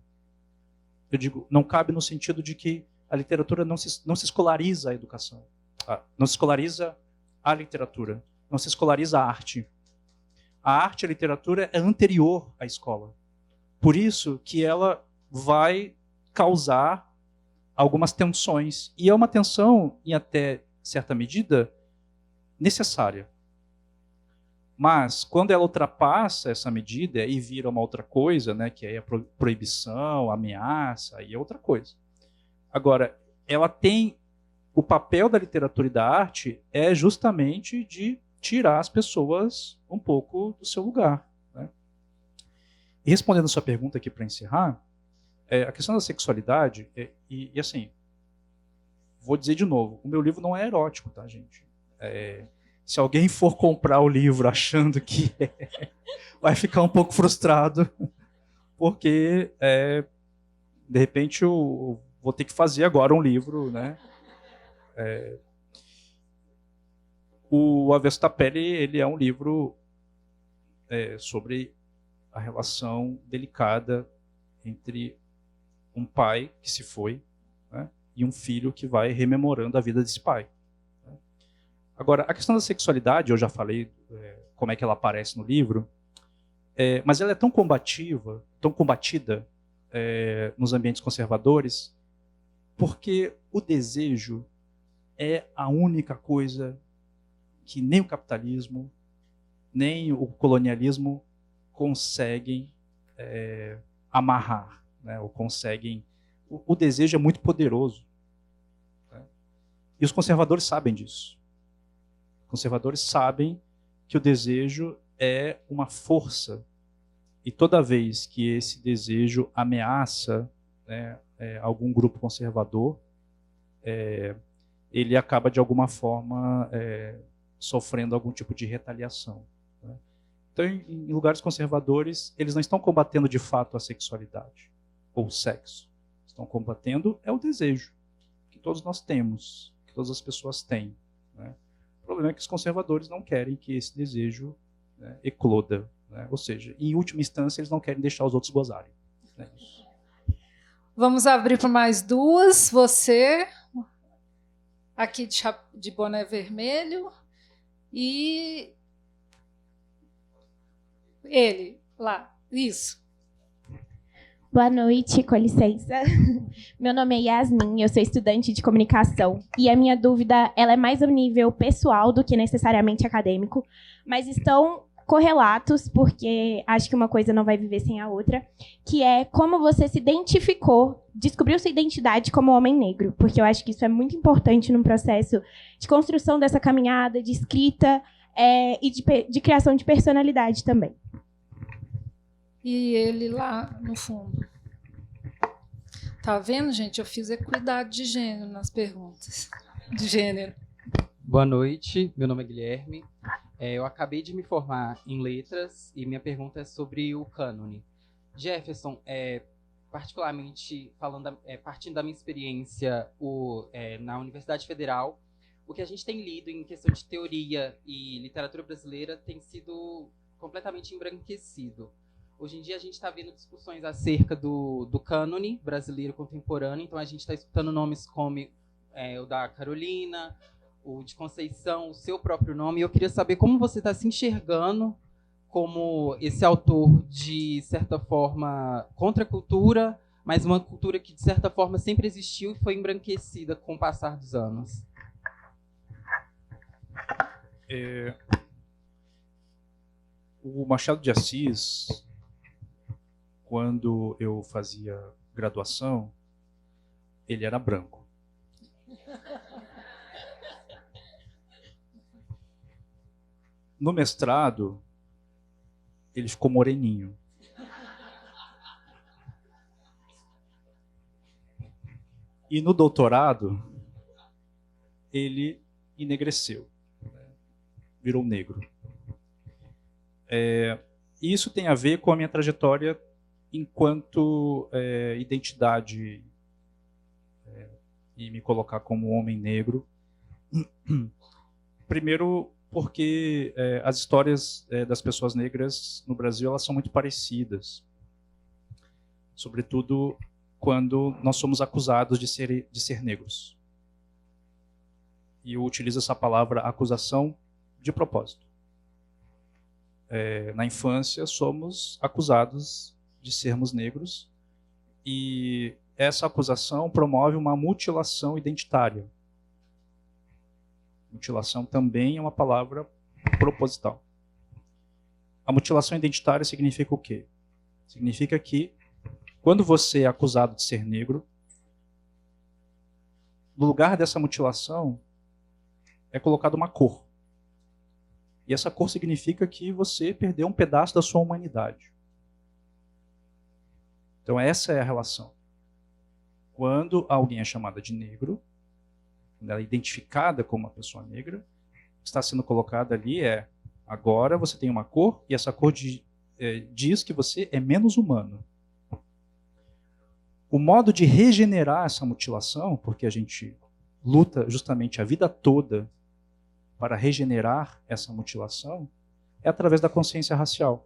Eu digo, não cabe no sentido de que a literatura não se escolariza a educação. Não se escolariza a literatura. Não se escolariza a arte. A arte e a literatura é anterior à escola. Por isso que ela vai causar algumas tensões. E é uma tensão, em até certa medida, necessária. Mas, quando ela ultrapassa essa medida e vira uma outra coisa, né, que é a proibição, a ameaça, aí é outra coisa. Agora, ela tem... O papel da literatura e da arte é justamente de tirar as pessoas um pouco do seu lugar, né? E respondendo a sua pergunta aqui para encerrar, a questão da sexualidade, e assim, vou dizer de novo, o meu livro não é erótico, tá, gente? Se alguém for comprar o livro achando que vai ficar um pouco frustrado, porque, de repente, eu vou ter que fazer agora um livro, né? O Avesso da Pele, ele é um livro sobre a relação delicada entre um pai que se foi, né, e um filho que vai rememorando a vida desse pai, né? Agora, a questão da sexualidade, eu já falei como é que ela aparece no livro, mas ela é tão combativa, tão combatida nos ambientes conservadores, porque o desejo é a única coisa que nem o capitalismo, nem o colonialismo conseguem amarrar, né? Ou conseguem. O desejo é muito poderoso, né? E os conservadores sabem disso. Os conservadores sabem que o desejo é uma força, e toda vez que esse desejo ameaça, né, algum grupo conservador, ele acaba de alguma forma sofrendo algum tipo de retaliação, né? Então, em lugares conservadores, eles não estão combatendo de fato a sexualidade ou o sexo. Estão combatendo o desejo que todos nós temos, que todas as pessoas têm, né? O problema é que os conservadores não querem que esse desejo, né, ecloda, né? Ou seja, em última instância, eles não querem deixar os outros gozarem, né? Vamos abrir para mais duas. Você, aqui de boné vermelho, e ele, lá. Isso. Boa noite, com licença. Meu nome é Yasmin, eu sou estudante de comunicação. E a minha dúvida ela é mais a nível pessoal do que necessariamente acadêmico, mas estão correlatos, porque acho que uma coisa não vai viver sem a outra, que é como você se identificou, descobriu sua identidade como homem negro, porque eu acho que isso é muito importante num processo de construção dessa caminhada, de escrita e de criação de personalidade também. E ele lá no fundo. Tá vendo, gente? Eu fiz equidade de gênero nas perguntas. De gênero. Boa noite, meu nome é Guilherme. Eu acabei de me formar em letras e minha pergunta é sobre o cânone. Jefferson, particularmente partindo da minha experiência na Universidade Federal, o que a gente tem lido em questão de teoria e literatura brasileira tem sido completamente embranquecido. Hoje em dia a gente está vendo discussões acerca do cânone brasileiro contemporâneo, então a gente está escutando nomes como o da Carolina, o de Conceição, o seu próprio nome, e eu queria saber como você está se enxergando como esse autor de certa forma contra a cultura, mas uma cultura que de certa forma sempre existiu e foi embranquecida com o passar dos anos. O Machado de Assis, quando eu fazia graduação, ele era branco. No mestrado, ele ficou moreninho. E no doutorado, ele enegreceu, né? Virou negro. E isso tem a ver com a minha trajetória enquanto identidade e me colocar como homem negro. Primeiro, porque as histórias das pessoas negras no Brasil elas são muito parecidas, sobretudo quando nós somos acusados de ser negros. E eu utilizo essa palavra acusação de propósito. Na infância, somos acusados de sermos negros, e essa acusação promove uma mutilação identitária. Mutilação também é uma palavra proposital. A mutilação identitária significa o quê? Significa que, quando você é acusado de ser negro, no lugar dessa mutilação é colocada uma cor. E essa cor significa que você perdeu um pedaço da sua humanidade. Então essa é a relação. Quando alguém é chamada de negro, quando ela é identificada como uma pessoa negra, o que está sendo colocado ali agora você tem uma cor, e essa cor diz que você é menos humano. O modo de regenerar essa mutilação, porque a gente luta justamente a vida toda para regenerar essa mutilação, é através da consciência racial.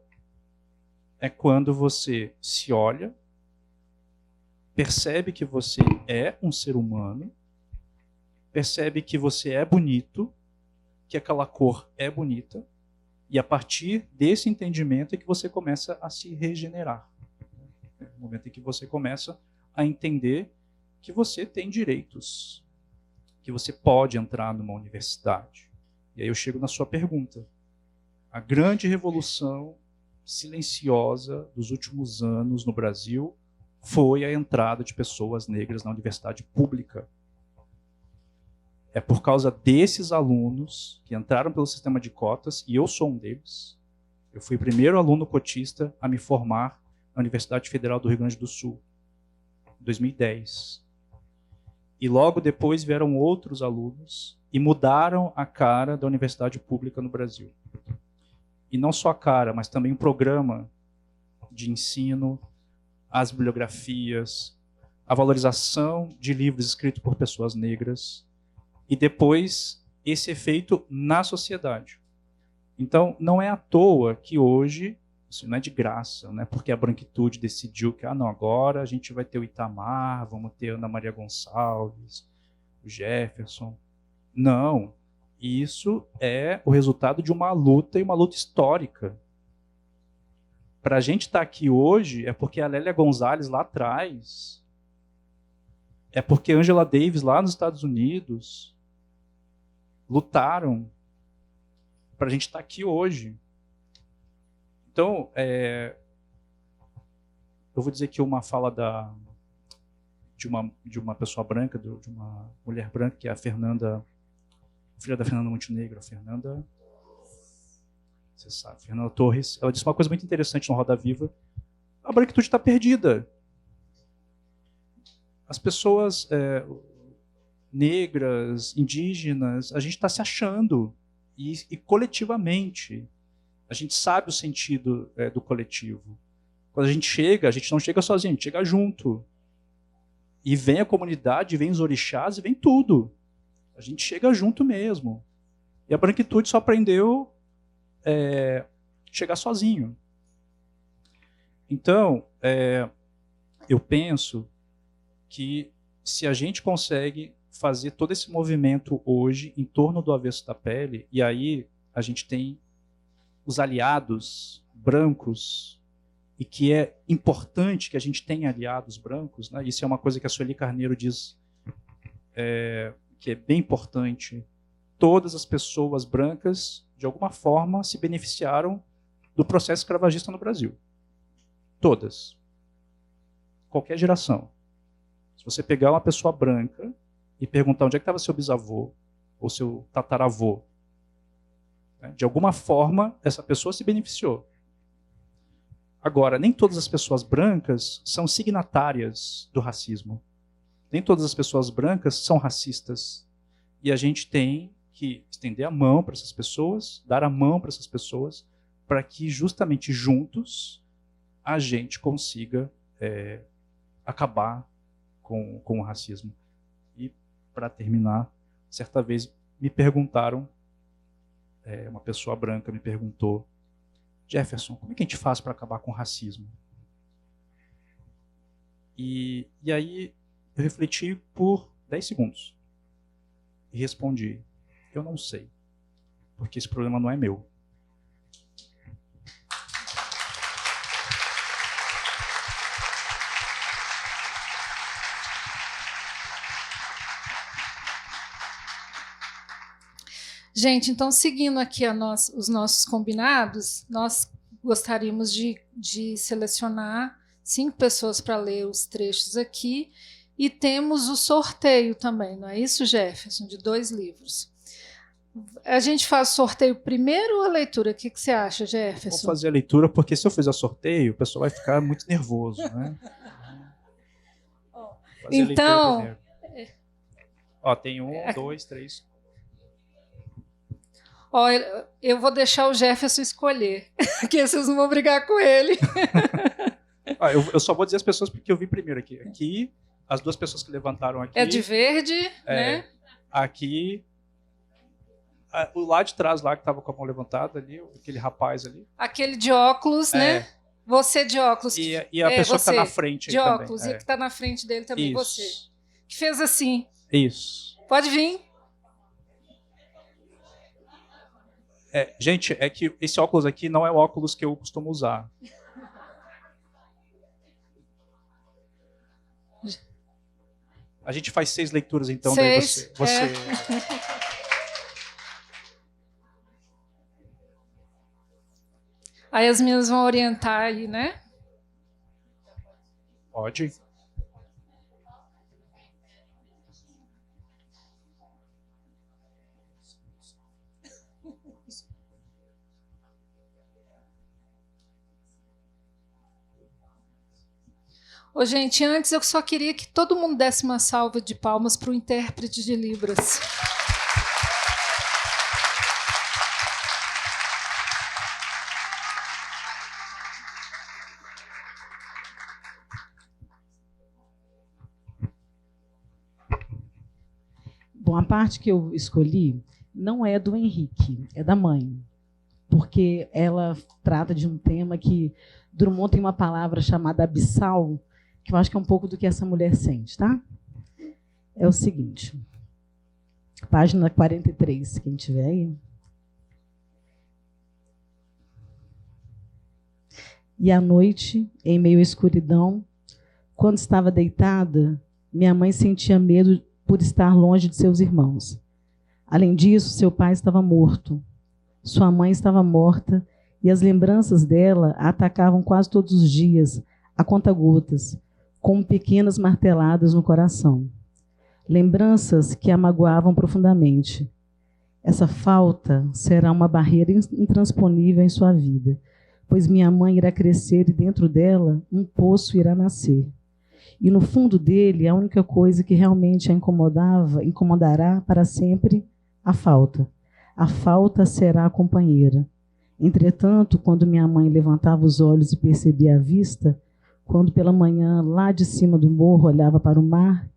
É quando você se olha, percebe que você é um ser humano, percebe que você é bonito, que aquela cor é bonita, e a partir desse entendimento é que você começa a se regenerar. É o momento em que você começa a entender que você tem direitos. que você pode entrar numa universidade. E aí eu chego na sua pergunta. A grande revolução silenciosa dos últimos anos no Brasil foi a entrada de pessoas negras na universidade pública. É por causa desses alunos que entraram pelo sistema de cotas, e eu sou um deles. Eu fui o primeiro aluno cotista a me formar na Universidade Federal do Rio Grande do Sul, em 2010. E logo depois vieram outros alunos e mudaram a cara da universidade pública no Brasil. E não só a cara, mas também o programa de ensino, as bibliografias, a valorização de livros escritos por pessoas negras, e depois esse efeito na sociedade. Então, não é à toa que hoje, isso não é de graça, né? Porque a branquitude decidiu que não, agora a gente vai ter o Itamar, vamos ter a Ana Maria Gonçalves, o Jefferson. Não, isso é o resultado de uma luta, e uma luta histórica. Para a gente estar aqui hoje, é porque a Lélia Gonzalez lá atrás, é porque Angela Davis lá nos Estados Unidos lutaram para a gente estar aqui hoje. Então, eu vou dizer que uma fala de uma pessoa branca, de uma mulher branca, que é a Fernanda, filha da Fernanda Montenegro, a Fernanda, você sabe, Fernanda Torres, ela disse uma coisa muito interessante no Roda Viva: a branquitude está perdida. As pessoas negras, indígenas, a gente está se achando, e coletivamente. A gente sabe o sentido do coletivo. Quando a gente não chega sozinho, a gente chega junto. E vem a comunidade, vem os orixás, e vem tudo. A gente chega junto mesmo. E a branquitude só aprendeu chegar sozinho. Então, eu penso que se a gente consegue fazer todo esse movimento hoje em torno do avesso da pele, e aí a gente tem os aliados brancos, e que é importante que a gente tenha aliados brancos, né? Isso é uma coisa que a Sueli Carneiro diz, que é bem importante. Todas as pessoas brancas, de alguma forma, se beneficiaram do processo escravagista no Brasil. Todas. Qualquer geração. Se você pegar uma pessoa branca e perguntar onde é que estava seu bisavô ou seu tataravô, de alguma forma, essa pessoa se beneficiou. Agora, nem todas as pessoas brancas são signatárias do racismo. Nem todas as pessoas brancas são racistas. E a gente tem que estender a mão para essas pessoas, dar a mão para essas pessoas, para que justamente juntos a gente consiga acabar com o racismo. E, para terminar, certa vez me perguntaram, uma pessoa branca me perguntou: Jefferson, como é que a gente faz para acabar com o racismo? E aí eu refleti por 10 segundos e respondi: eu não sei, porque esse problema não é meu. Gente, então, seguindo aqui os nossos combinados, nós gostaríamos de selecionar 5 pessoas para ler os trechos aqui, e temos o sorteio também, não é isso, Jefferson? De 2 livros. A gente faz o sorteio primeiro ou a leitura? O que você acha, Jefferson? Vou fazer a leitura, porque se eu fizer sorteio, o pessoal vai ficar muito nervoso, né? Então, tem 1, 2, 3... eu vou deixar o Jefferson escolher, porque vocês não vão brigar com ele. Eu só vou dizer as pessoas porque eu vi primeiro aqui. Aqui, as 2 pessoas que levantaram aqui. É de verde, né? Aqui, o lá de trás, lá que estava com a mão levantada ali, aquele rapaz ali. Aquele de óculos, né? Você de óculos. E a pessoa que está na frente de aí óculos, também. E que está na frente dele também, Isso. você. Que fez assim. Isso. Pode vir. Gente, é que esse óculos aqui não é o óculos que eu costumo usar. A gente faz 6 leituras, então, 6, daí você... Aí as meninas vão orientar aí, né? Pode. Ô, gente, antes eu só queria que todo mundo desse uma salva de palmas para o intérprete de Libras. Bom, a parte que eu escolhi não é do Henrique, é da mãe, porque ela trata de um tema que Drummond tem uma palavra chamada abissal, que eu acho que é um pouco do que essa mulher sente, tá? É o seguinte, página 43, quem tiver aí. E à noite, em meio à escuridão, quando estava deitada, minha mãe sentia medo por estar longe de seus irmãos. Além disso, seu pai estava morto, sua mãe estava morta, e as lembranças dela a atacavam quase todos os dias, a conta-gotas, como pequenas marteladas no coração. Lembranças que a magoavam profundamente. Essa falta será uma barreira intransponível em sua vida, pois minha mãe irá crescer e dentro dela um poço irá nascer. E no fundo dele, a única coisa que realmente a incomodará para sempre, a falta. A falta será a companheira. Entretanto, quando minha mãe levantava os olhos e percebia a vista, quando pela manhã, lá de cima do morro, olhava para o mar,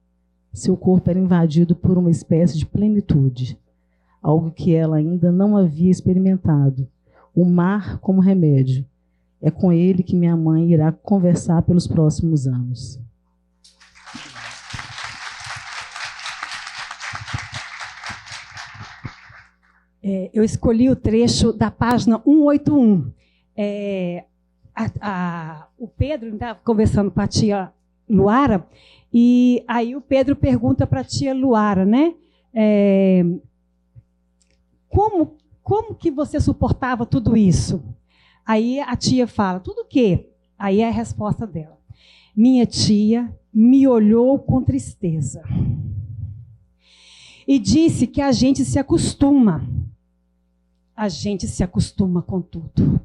seu corpo era invadido por uma espécie de plenitude, algo que ela ainda não havia experimentado, o mar como remédio. É com ele que minha mãe irá conversar pelos próximos anos. Eu escolhi o trecho da página 181. O Pedro estava conversando com a tia Luara, e aí o Pedro pergunta para a tia Luara, né? Como que você suportava tudo isso? Aí a tia fala, tudo o quê? Aí é a resposta dela. Minha tia me olhou com tristeza e disse que a gente se acostuma. A gente se acostuma com tudo.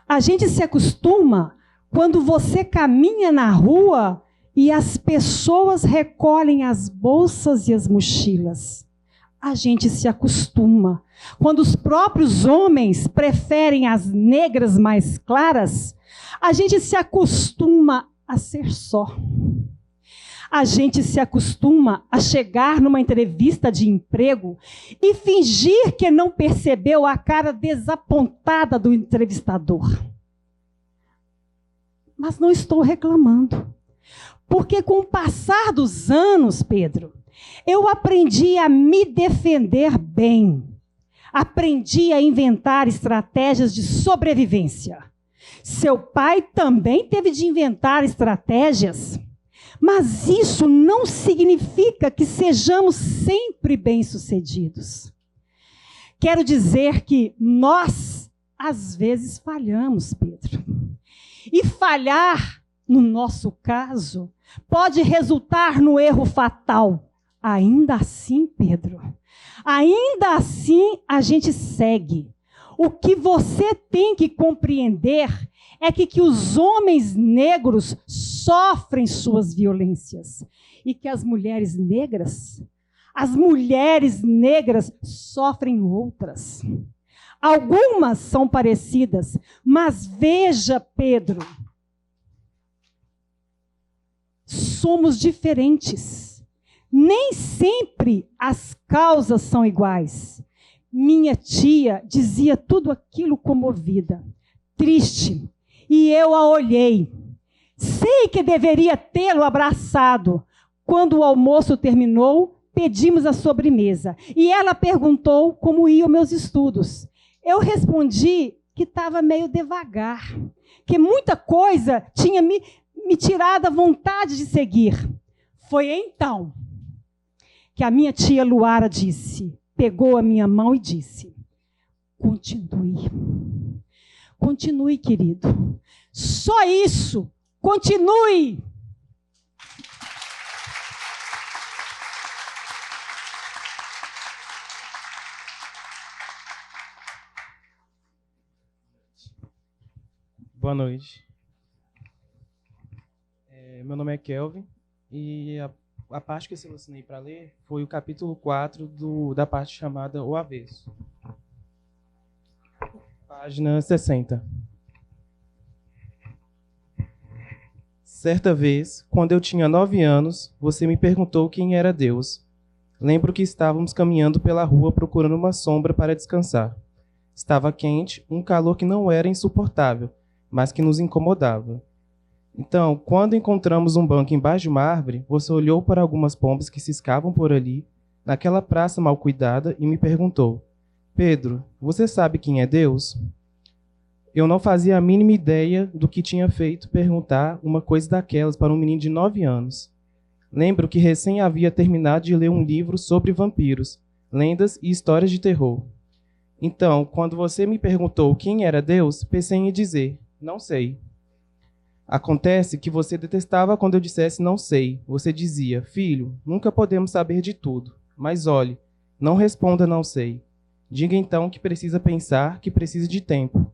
A gente se acostuma quando você caminha na rua e as pessoas recolhem as bolsas e as mochilas. A gente se acostuma. Quando os próprios homens preferem as negras mais claras, a gente se acostuma a ser só. A gente se acostuma a chegar numa entrevista de emprego e fingir que não percebeu a cara desapontada do entrevistador. Mas não estou reclamando. Porque com o passar dos anos, Pedro, eu aprendi a me defender bem. Aprendi a inventar estratégias de sobrevivência. Seu pai também teve de inventar estratégias. Mas isso não significa que sejamos sempre bem-sucedidos. Quero dizer que nós, às vezes, falhamos, Pedro. E falhar, no nosso caso, pode resultar no erro fatal. Ainda assim, Pedro, ainda assim a gente segue. O que você tem que compreender é que os homens negros sofrem suas violências e que as mulheres negras sofrem outras. Algumas são parecidas, mas veja, Pedro, somos diferentes. Nem sempre as causas são iguais. Minha tia dizia tudo aquilo comovida, triste, e eu a olhei. Sei que deveria tê-lo abraçado. Quando o almoço terminou, pedimos a sobremesa. E ela perguntou como iam meus estudos. Eu respondi que estava meio devagar, que muita coisa tinha me tirado a vontade de seguir. Foi então que a minha tia Luara disse, pegou a minha mão e disse: continue. Continue, querido. Só isso. Continue. Boa noite. Meu nome é Kelvin e a parte que eu selecionei para ler foi o capítulo 4 da parte chamada O Avesso. Página 60. Certa vez, quando eu tinha 9 anos, você me perguntou quem era Deus. Lembro que estávamos caminhando pela rua procurando uma sombra para descansar. Estava quente, um calor que não era insuportável, mas que nos incomodava. Então, quando encontramos um banco embaixo de uma árvore, você olhou para algumas pombas que ciscavam por ali, naquela praça mal cuidada, e me perguntou: Pedro, você sabe quem é Deus? Eu não fazia a mínima ideia do que tinha feito perguntar uma coisa daquelas para um menino de 9 anos. Lembro que recém havia terminado de ler um livro sobre vampiros, lendas e histórias de terror. Então, quando você me perguntou quem era Deus, pensei em dizer: não sei. Acontece que você detestava quando eu dissesse não sei. Você dizia: filho, nunca podemos saber de tudo. Mas olhe, não responda não sei. Diga então que precisa pensar, que precisa de tempo.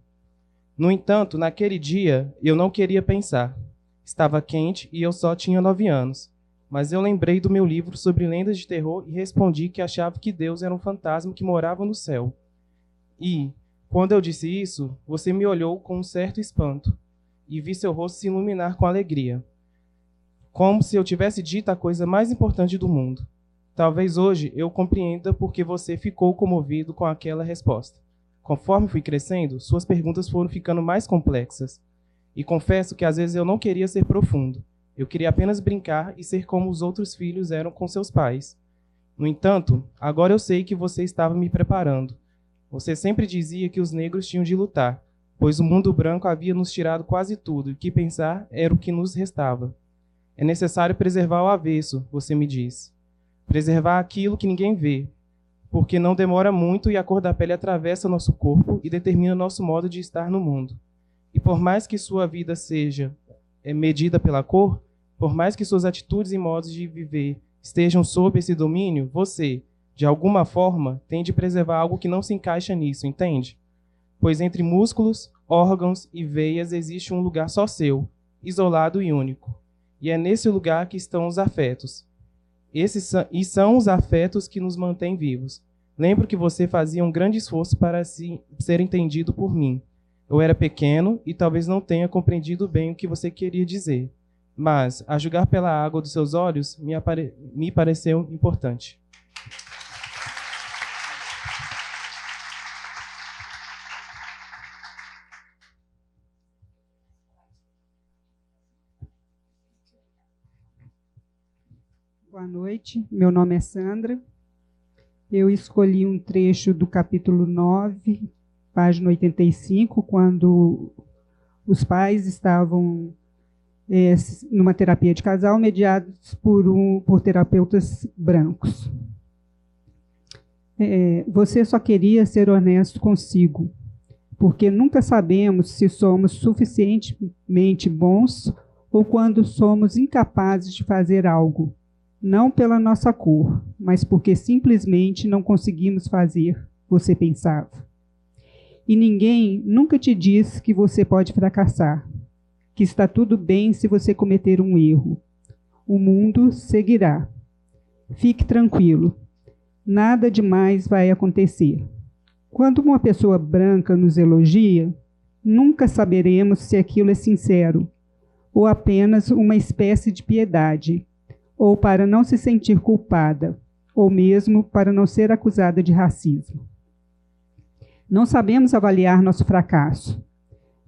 No entanto, naquele dia, eu não queria pensar. Estava quente e eu só tinha 9 anos. Mas eu lembrei do meu livro sobre lendas de terror e respondi que achava que Deus era um fantasma que morava no céu. E, quando eu disse isso, você me olhou com um certo espanto e vi seu rosto se iluminar com alegria, como se eu tivesse dito a coisa mais importante do mundo. Talvez hoje eu compreenda porque você ficou comovido com aquela resposta. Conforme fui crescendo, suas perguntas foram ficando mais complexas. E confesso que às vezes eu não queria ser profundo. Eu queria apenas brincar e ser como os outros filhos eram com seus pais. No entanto, agora eu sei que você estava me preparando. Você sempre dizia que os negros tinham de lutar, pois o mundo branco havia nos tirado quase tudo, e que pensar era o que nos restava. É necessário preservar o avesso, você me disse. Preservar aquilo que ninguém vê, porque não demora muito e a cor da pele atravessa nosso corpo e determina nosso modo de estar no mundo. E por mais que sua vida seja medida pela cor, por mais que suas atitudes e modos de viver estejam sob esse domínio, você, de alguma forma, tem de preservar algo que não se encaixa nisso, entende? Pois entre músculos, órgãos e veias existe um lugar só seu, isolado e único. E é nesse lugar que estão os afetos. São os afetos que nos mantêm vivos. Lembro que você fazia um grande esforço para ser entendido por mim. Eu era pequeno e talvez não tenha compreendido bem o que você queria dizer. Mas, a julgar pela água dos seus olhos, me pareceu importante. Boa noite, meu nome é Sandra. Eu escolhi um trecho do capítulo 9, página 85, quando os pais estavam numa terapia de casal, mediados por terapeutas brancos. Você só queria ser honesto consigo, porque nunca sabemos se somos suficientemente bons ou quando somos incapazes de fazer algo. Não pela nossa cor, mas porque simplesmente não conseguimos fazer, você pensava. E ninguém nunca te diz que você pode fracassar, que está tudo bem se você cometer um erro. O mundo seguirá. Fique tranquilo, nada demais vai acontecer. Quando uma pessoa branca nos elogia, nunca saberemos se aquilo é sincero, ou apenas uma espécie de piedade, ou para não se sentir culpada, ou mesmo para não ser acusada de racismo. Não sabemos avaliar nosso fracasso,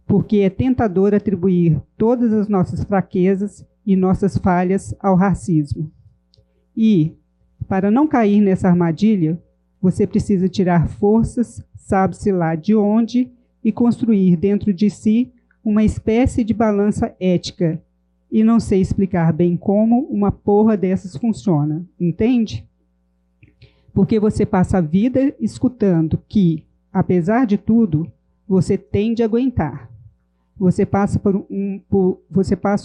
porque é tentador atribuir todas as nossas fraquezas e nossas falhas ao racismo. E, para não cair nessa armadilha, você precisa tirar forças, sabe-se lá de onde, e construir dentro de si uma espécie de balança ética e não sei explicar bem como uma porra dessas funciona, entende? Porque você passa a vida escutando que, apesar de tudo, você tem de aguentar. Você passa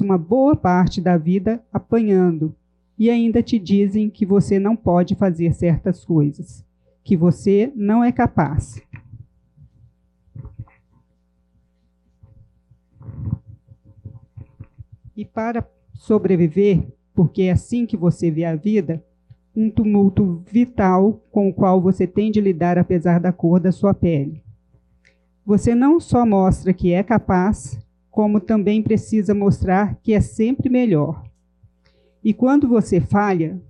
uma boa parte da vida apanhando e ainda te dizem que você não pode fazer certas coisas, que você não é capaz. E para sobreviver, porque é assim que você vê a vida, um tumulto vital com o qual você tem de lidar apesar da cor da sua pele. Você não só mostra que é capaz, como também precisa mostrar que é sempre melhor. E quando você falha,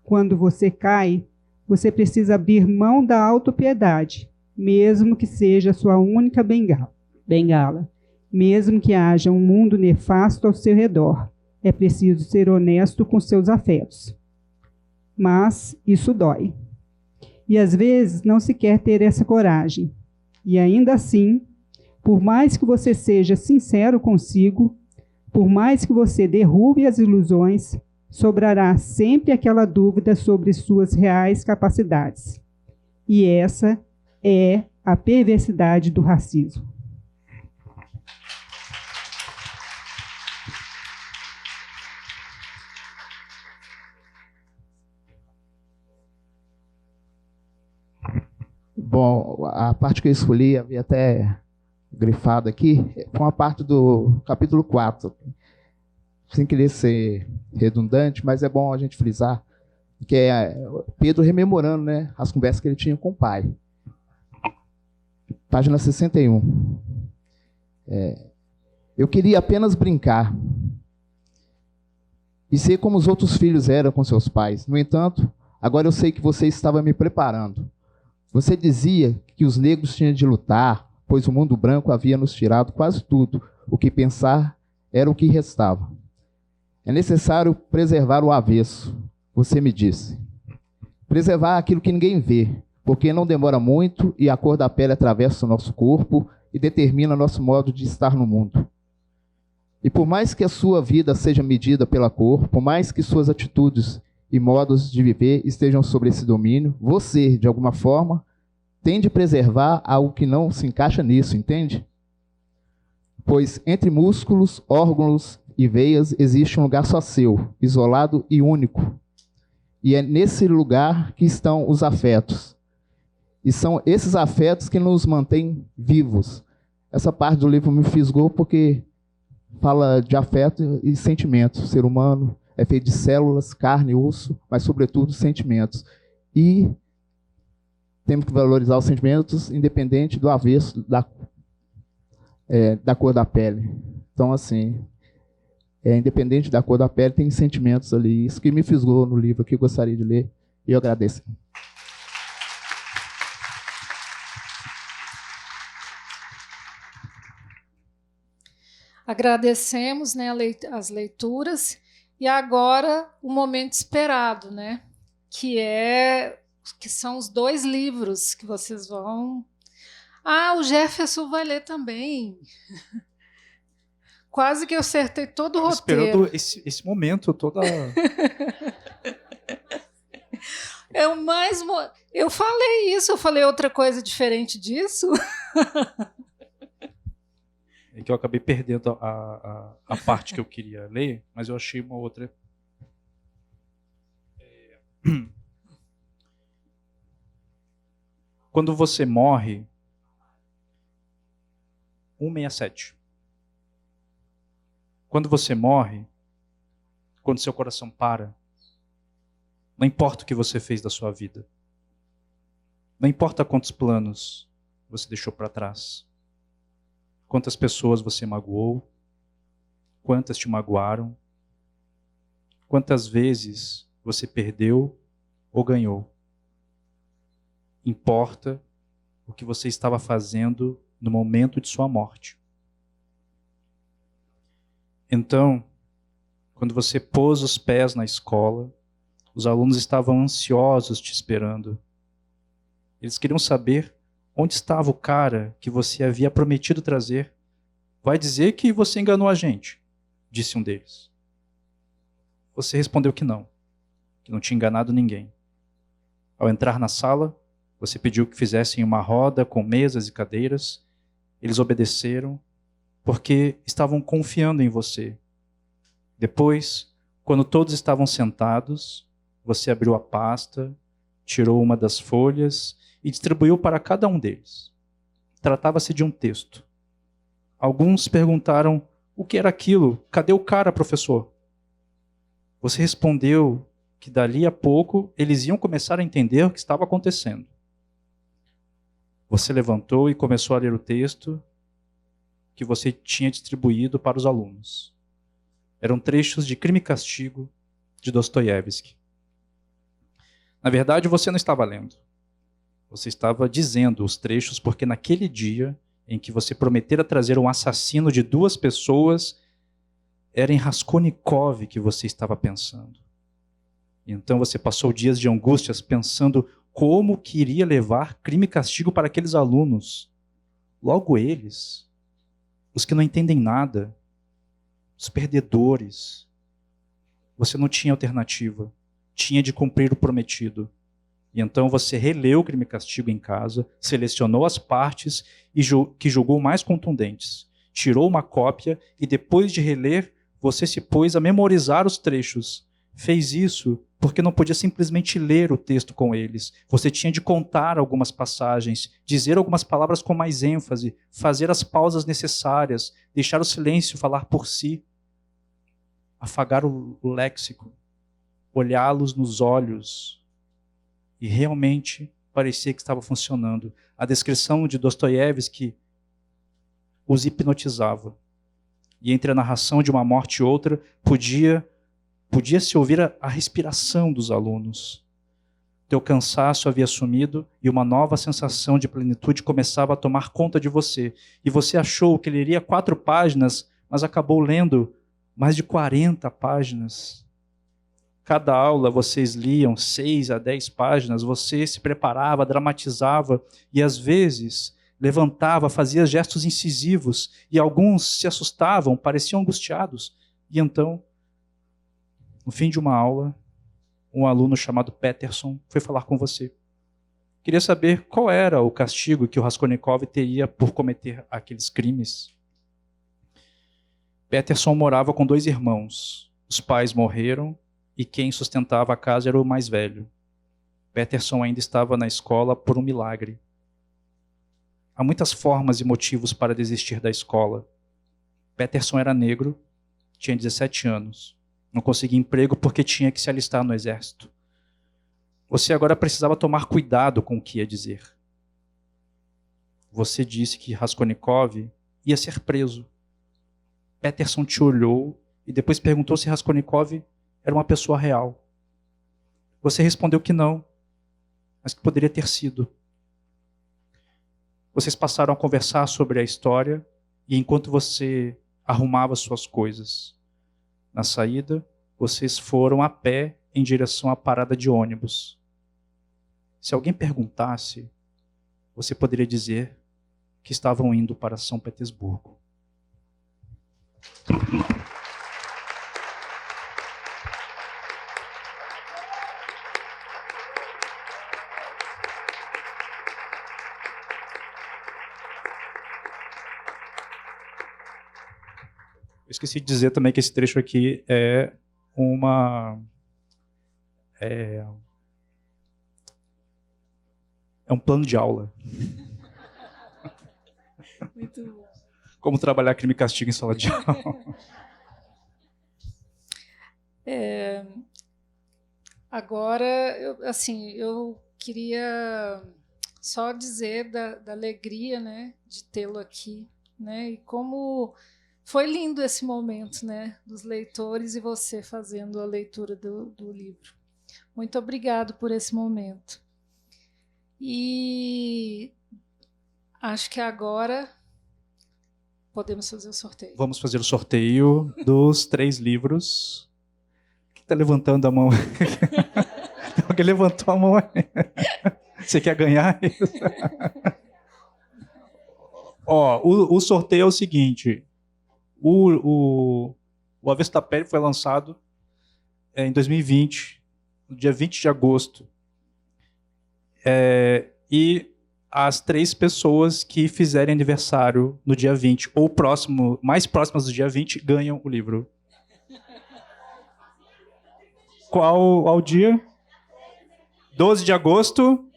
quando você cai, você precisa abrir mão da autopiedade, mesmo que seja sua única bengala. Mesmo que haja um mundo nefasto ao seu redor, é preciso ser honesto com seus afetos. Mas isso dói. E às vezes não se quer ter essa coragem. E ainda assim, por mais que você seja sincero consigo, por mais que você derrube as ilusões, sobrará sempre aquela dúvida sobre suas reais capacidades. E essa é a perversidade do racismo. Bom, a parte que eu escolhi, havia até grifado aqui, foi uma parte do capítulo 4. Sem querer ser redundante, mas é bom a gente frisar, que é Pedro rememorando, né, as conversas que ele tinha com o pai. Página 61. Eu queria apenas brincar e ser como os outros filhos eram com seus pais. No entanto, agora eu sei que você estava me preparando. Você dizia que os negros tinham de lutar, pois o mundo branco havia nos tirado quase tudo. O que pensar era o que restava. É necessário preservar o avesso, você me disse. Preservar aquilo que ninguém vê, porque não demora muito e a cor da pele atravessa o nosso corpo e determina nosso modo de estar no mundo. E por mais que a sua vida seja medida pela cor, por mais que suas atitudes e modos de viver estejam sobre esse domínio, você, de alguma forma, tem de preservar algo que não se encaixa nisso, entende? Pois entre músculos, órgãos e veias existe um lugar só seu, isolado e único. E é nesse lugar que estão os afetos. E são esses afetos que nos mantêm vivos. Essa parte do livro me fisgou porque fala de afeto e sentimento. O ser humano é feito de células, carne, osso, mas, sobretudo, sentimentos. E temos que valorizar os sentimentos independente do avesso, da cor da pele. Então, assim, independente da cor da pele, tem sentimentos ali. Isso que me fisgou no livro que eu gostaria de ler. E eu agradeço. Agradecemos, né, as leituras. E agora o momento esperado, né? Que são os 2 livros que vocês vão... Ah, o Jefferson vai ler também. Quase que eu acertei todo o roteiro. Esperando esse momento toda. Eu falei isso, eu falei outra coisa diferente disso. É que eu acabei perdendo a parte que eu queria ler, mas eu achei uma outra. Quando você morre, 167. Quando você morre, quando seu coração para, não importa o que você fez da sua vida, não importa quantos planos você deixou para trás, quantas pessoas você magoou, quantas te magoaram, quantas vezes você perdeu ou ganhou. Importa o que você estava fazendo no momento de sua morte. Então, quando você pôs os pés na escola, os alunos estavam ansiosos te esperando. Eles queriam saber onde estava o cara que você havia prometido trazer. Vai dizer que você enganou a gente, disse um deles. Você respondeu que não tinha enganado ninguém. Ao entrar na sala, você pediu que fizessem uma roda com mesas e cadeiras. Eles obedeceram porque estavam confiando em você. Depois, quando todos estavam sentados, você abriu a pasta, tirou uma das folhas e distribuiu para cada um deles. Tratava-se de um texto. Alguns perguntaram o que era aquilo. Cadê o cara, professor? Você respondeu que dali a pouco eles iam começar a entender o que estava acontecendo. Você levantou e começou a ler o texto que você tinha distribuído para os alunos. Eram trechos de Crime e Castigo, de Dostoiévski. Na verdade, você não estava lendo. Você estava dizendo os trechos porque naquele dia em que você prometera trazer um assassino de 2 pessoas, era em Raskolnikov que você estava pensando. E então você passou dias de angústias pensando como que iria levar Crime e Castigo para aqueles alunos. Logo eles, os que não entendem nada, os perdedores. Você não tinha alternativa. Tinha de cumprir o prometido. E então você releu o Crime e Castigo em casa, selecionou as partes que julgou mais contundentes, tirou uma cópia e depois de reler, você se pôs a memorizar os trechos. Fez isso porque não podia simplesmente ler o texto com eles. Você tinha de contar algumas passagens, dizer algumas palavras com mais ênfase, fazer as pausas necessárias, deixar o silêncio falar por si, afagar o léxico, olhá-los nos olhos. E realmente parecia que estava funcionando. A descrição de Dostoiévski os hipnotizava. E entre a narração de uma morte e outra, podia-se ouvir a respiração dos alunos. Teu cansaço havia sumido e uma nova sensação de plenitude começava a tomar conta de você. E você achou que leria 4 páginas, mas acabou lendo mais de 40 páginas. Cada aula vocês liam 6 a 10 páginas, você se preparava, dramatizava e às vezes levantava, fazia gestos incisivos e alguns se assustavam, pareciam angustiados. E então, no fim de uma aula, um aluno chamado Peterson foi falar com você. Queria saber qual era o castigo que o Raskolnikov teria por cometer aqueles crimes. Peterson morava com 2 irmãos. Os pais morreram e quem sustentava a casa era o mais velho. Peterson ainda estava na escola por um milagre. Há muitas formas e motivos para desistir da escola. Peterson era negro, tinha 17 anos. Não conseguia emprego porque tinha que se alistar no exército. Você agora precisava tomar cuidado com o que ia dizer. Você disse que Raskolnikov ia ser preso. Peterson te olhou e depois perguntou se Raskolnikov era uma pessoa real. Você respondeu que não, mas que poderia ter sido. Vocês passaram a conversar sobre a história e enquanto você arrumava suas coisas, na saída, vocês foram a pé em direção à parada de ônibus. Se alguém perguntasse, você poderia dizer que estavam indo para São Petersburgo. Eu esqueci de dizer também que esse trecho aqui é um plano de aula. Muito bom. Como trabalhar crime e castigo em sala de aula. Agora, eu queria só dizer da alegria, né, de tê-lo aqui, né, e como foi lindo esse momento, né, dos leitores e você fazendo a leitura do livro. Muito obrigado por esse momento. E acho que agora podemos fazer o sorteio. Vamos fazer o sorteio dos 3 livros. Quem está levantando a mão? Alguém levantou a mão aí. Você quer ganhar isso? Ó, o sorteio é o seguinte. O Avesso da Pele foi lançado em 2020, no dia 20 de agosto. E as 3 pessoas que fizerem aniversário no dia 20, ou mais próximas do dia 20, ganham o livro. Qual o dia? 12 de agosto.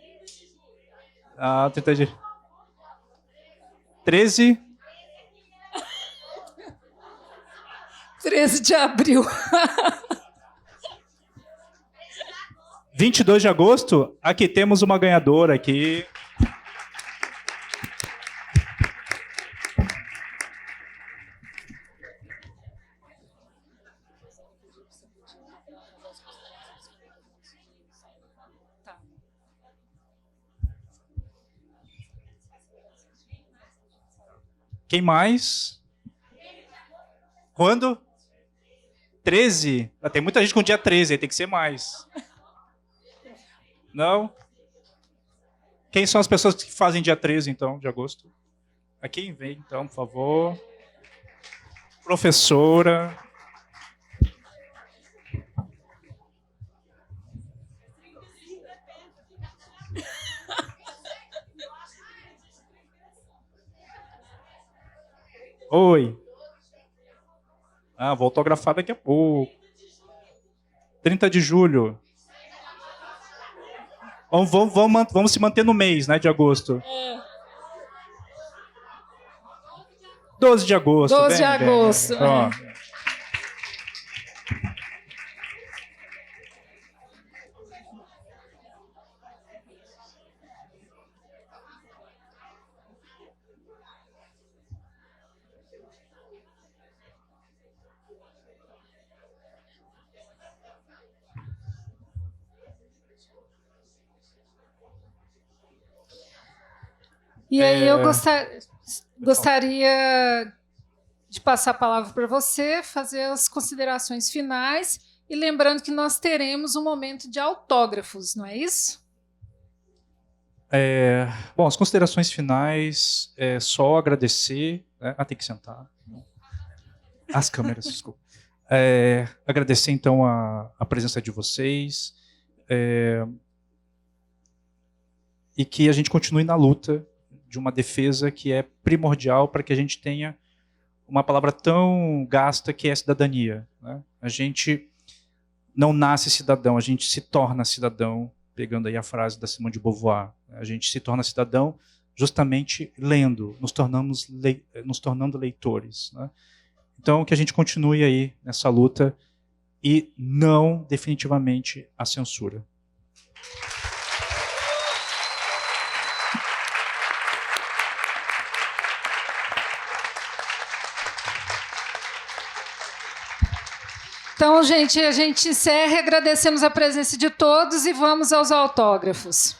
30 de... 13? 13 de abril. 22 de agosto? Aqui temos uma ganhadora aqui. Quem mais? Quando? 13? Tem muita gente com dia 13, aí tem que ser mais. Não? Quem são as pessoas que fazem dia 13, então, de agosto? Quem vem, então, por favor? Professora. Oi. Vou autografar daqui a pouco. 30 de julho. Vamos se manter no mês, né, de agosto. 12 de agosto. 12 de agosto. Pronto. E aí eu gostaria de passar a palavra para você, fazer as considerações finais, e lembrando que nós teremos um momento de autógrafos, não é isso? Bom, as considerações finais, só agradecer. Né? Tem que sentar. As câmeras, desculpa. Agradecer, então, a presença de vocês. E que a gente continue na luta de uma defesa que é primordial para que a gente tenha uma palavra tão gasta que é cidadania. Né? A gente não nasce cidadão, a gente se torna cidadão, pegando aí a frase da Simone de Beauvoir. A gente se torna cidadão justamente lendo, nos tornando leitores. Né? Então, que a gente continue aí nessa luta e não definitivamente a censura. Então, gente, a gente encerra, agradecemos a presença de todos e vamos aos autógrafos.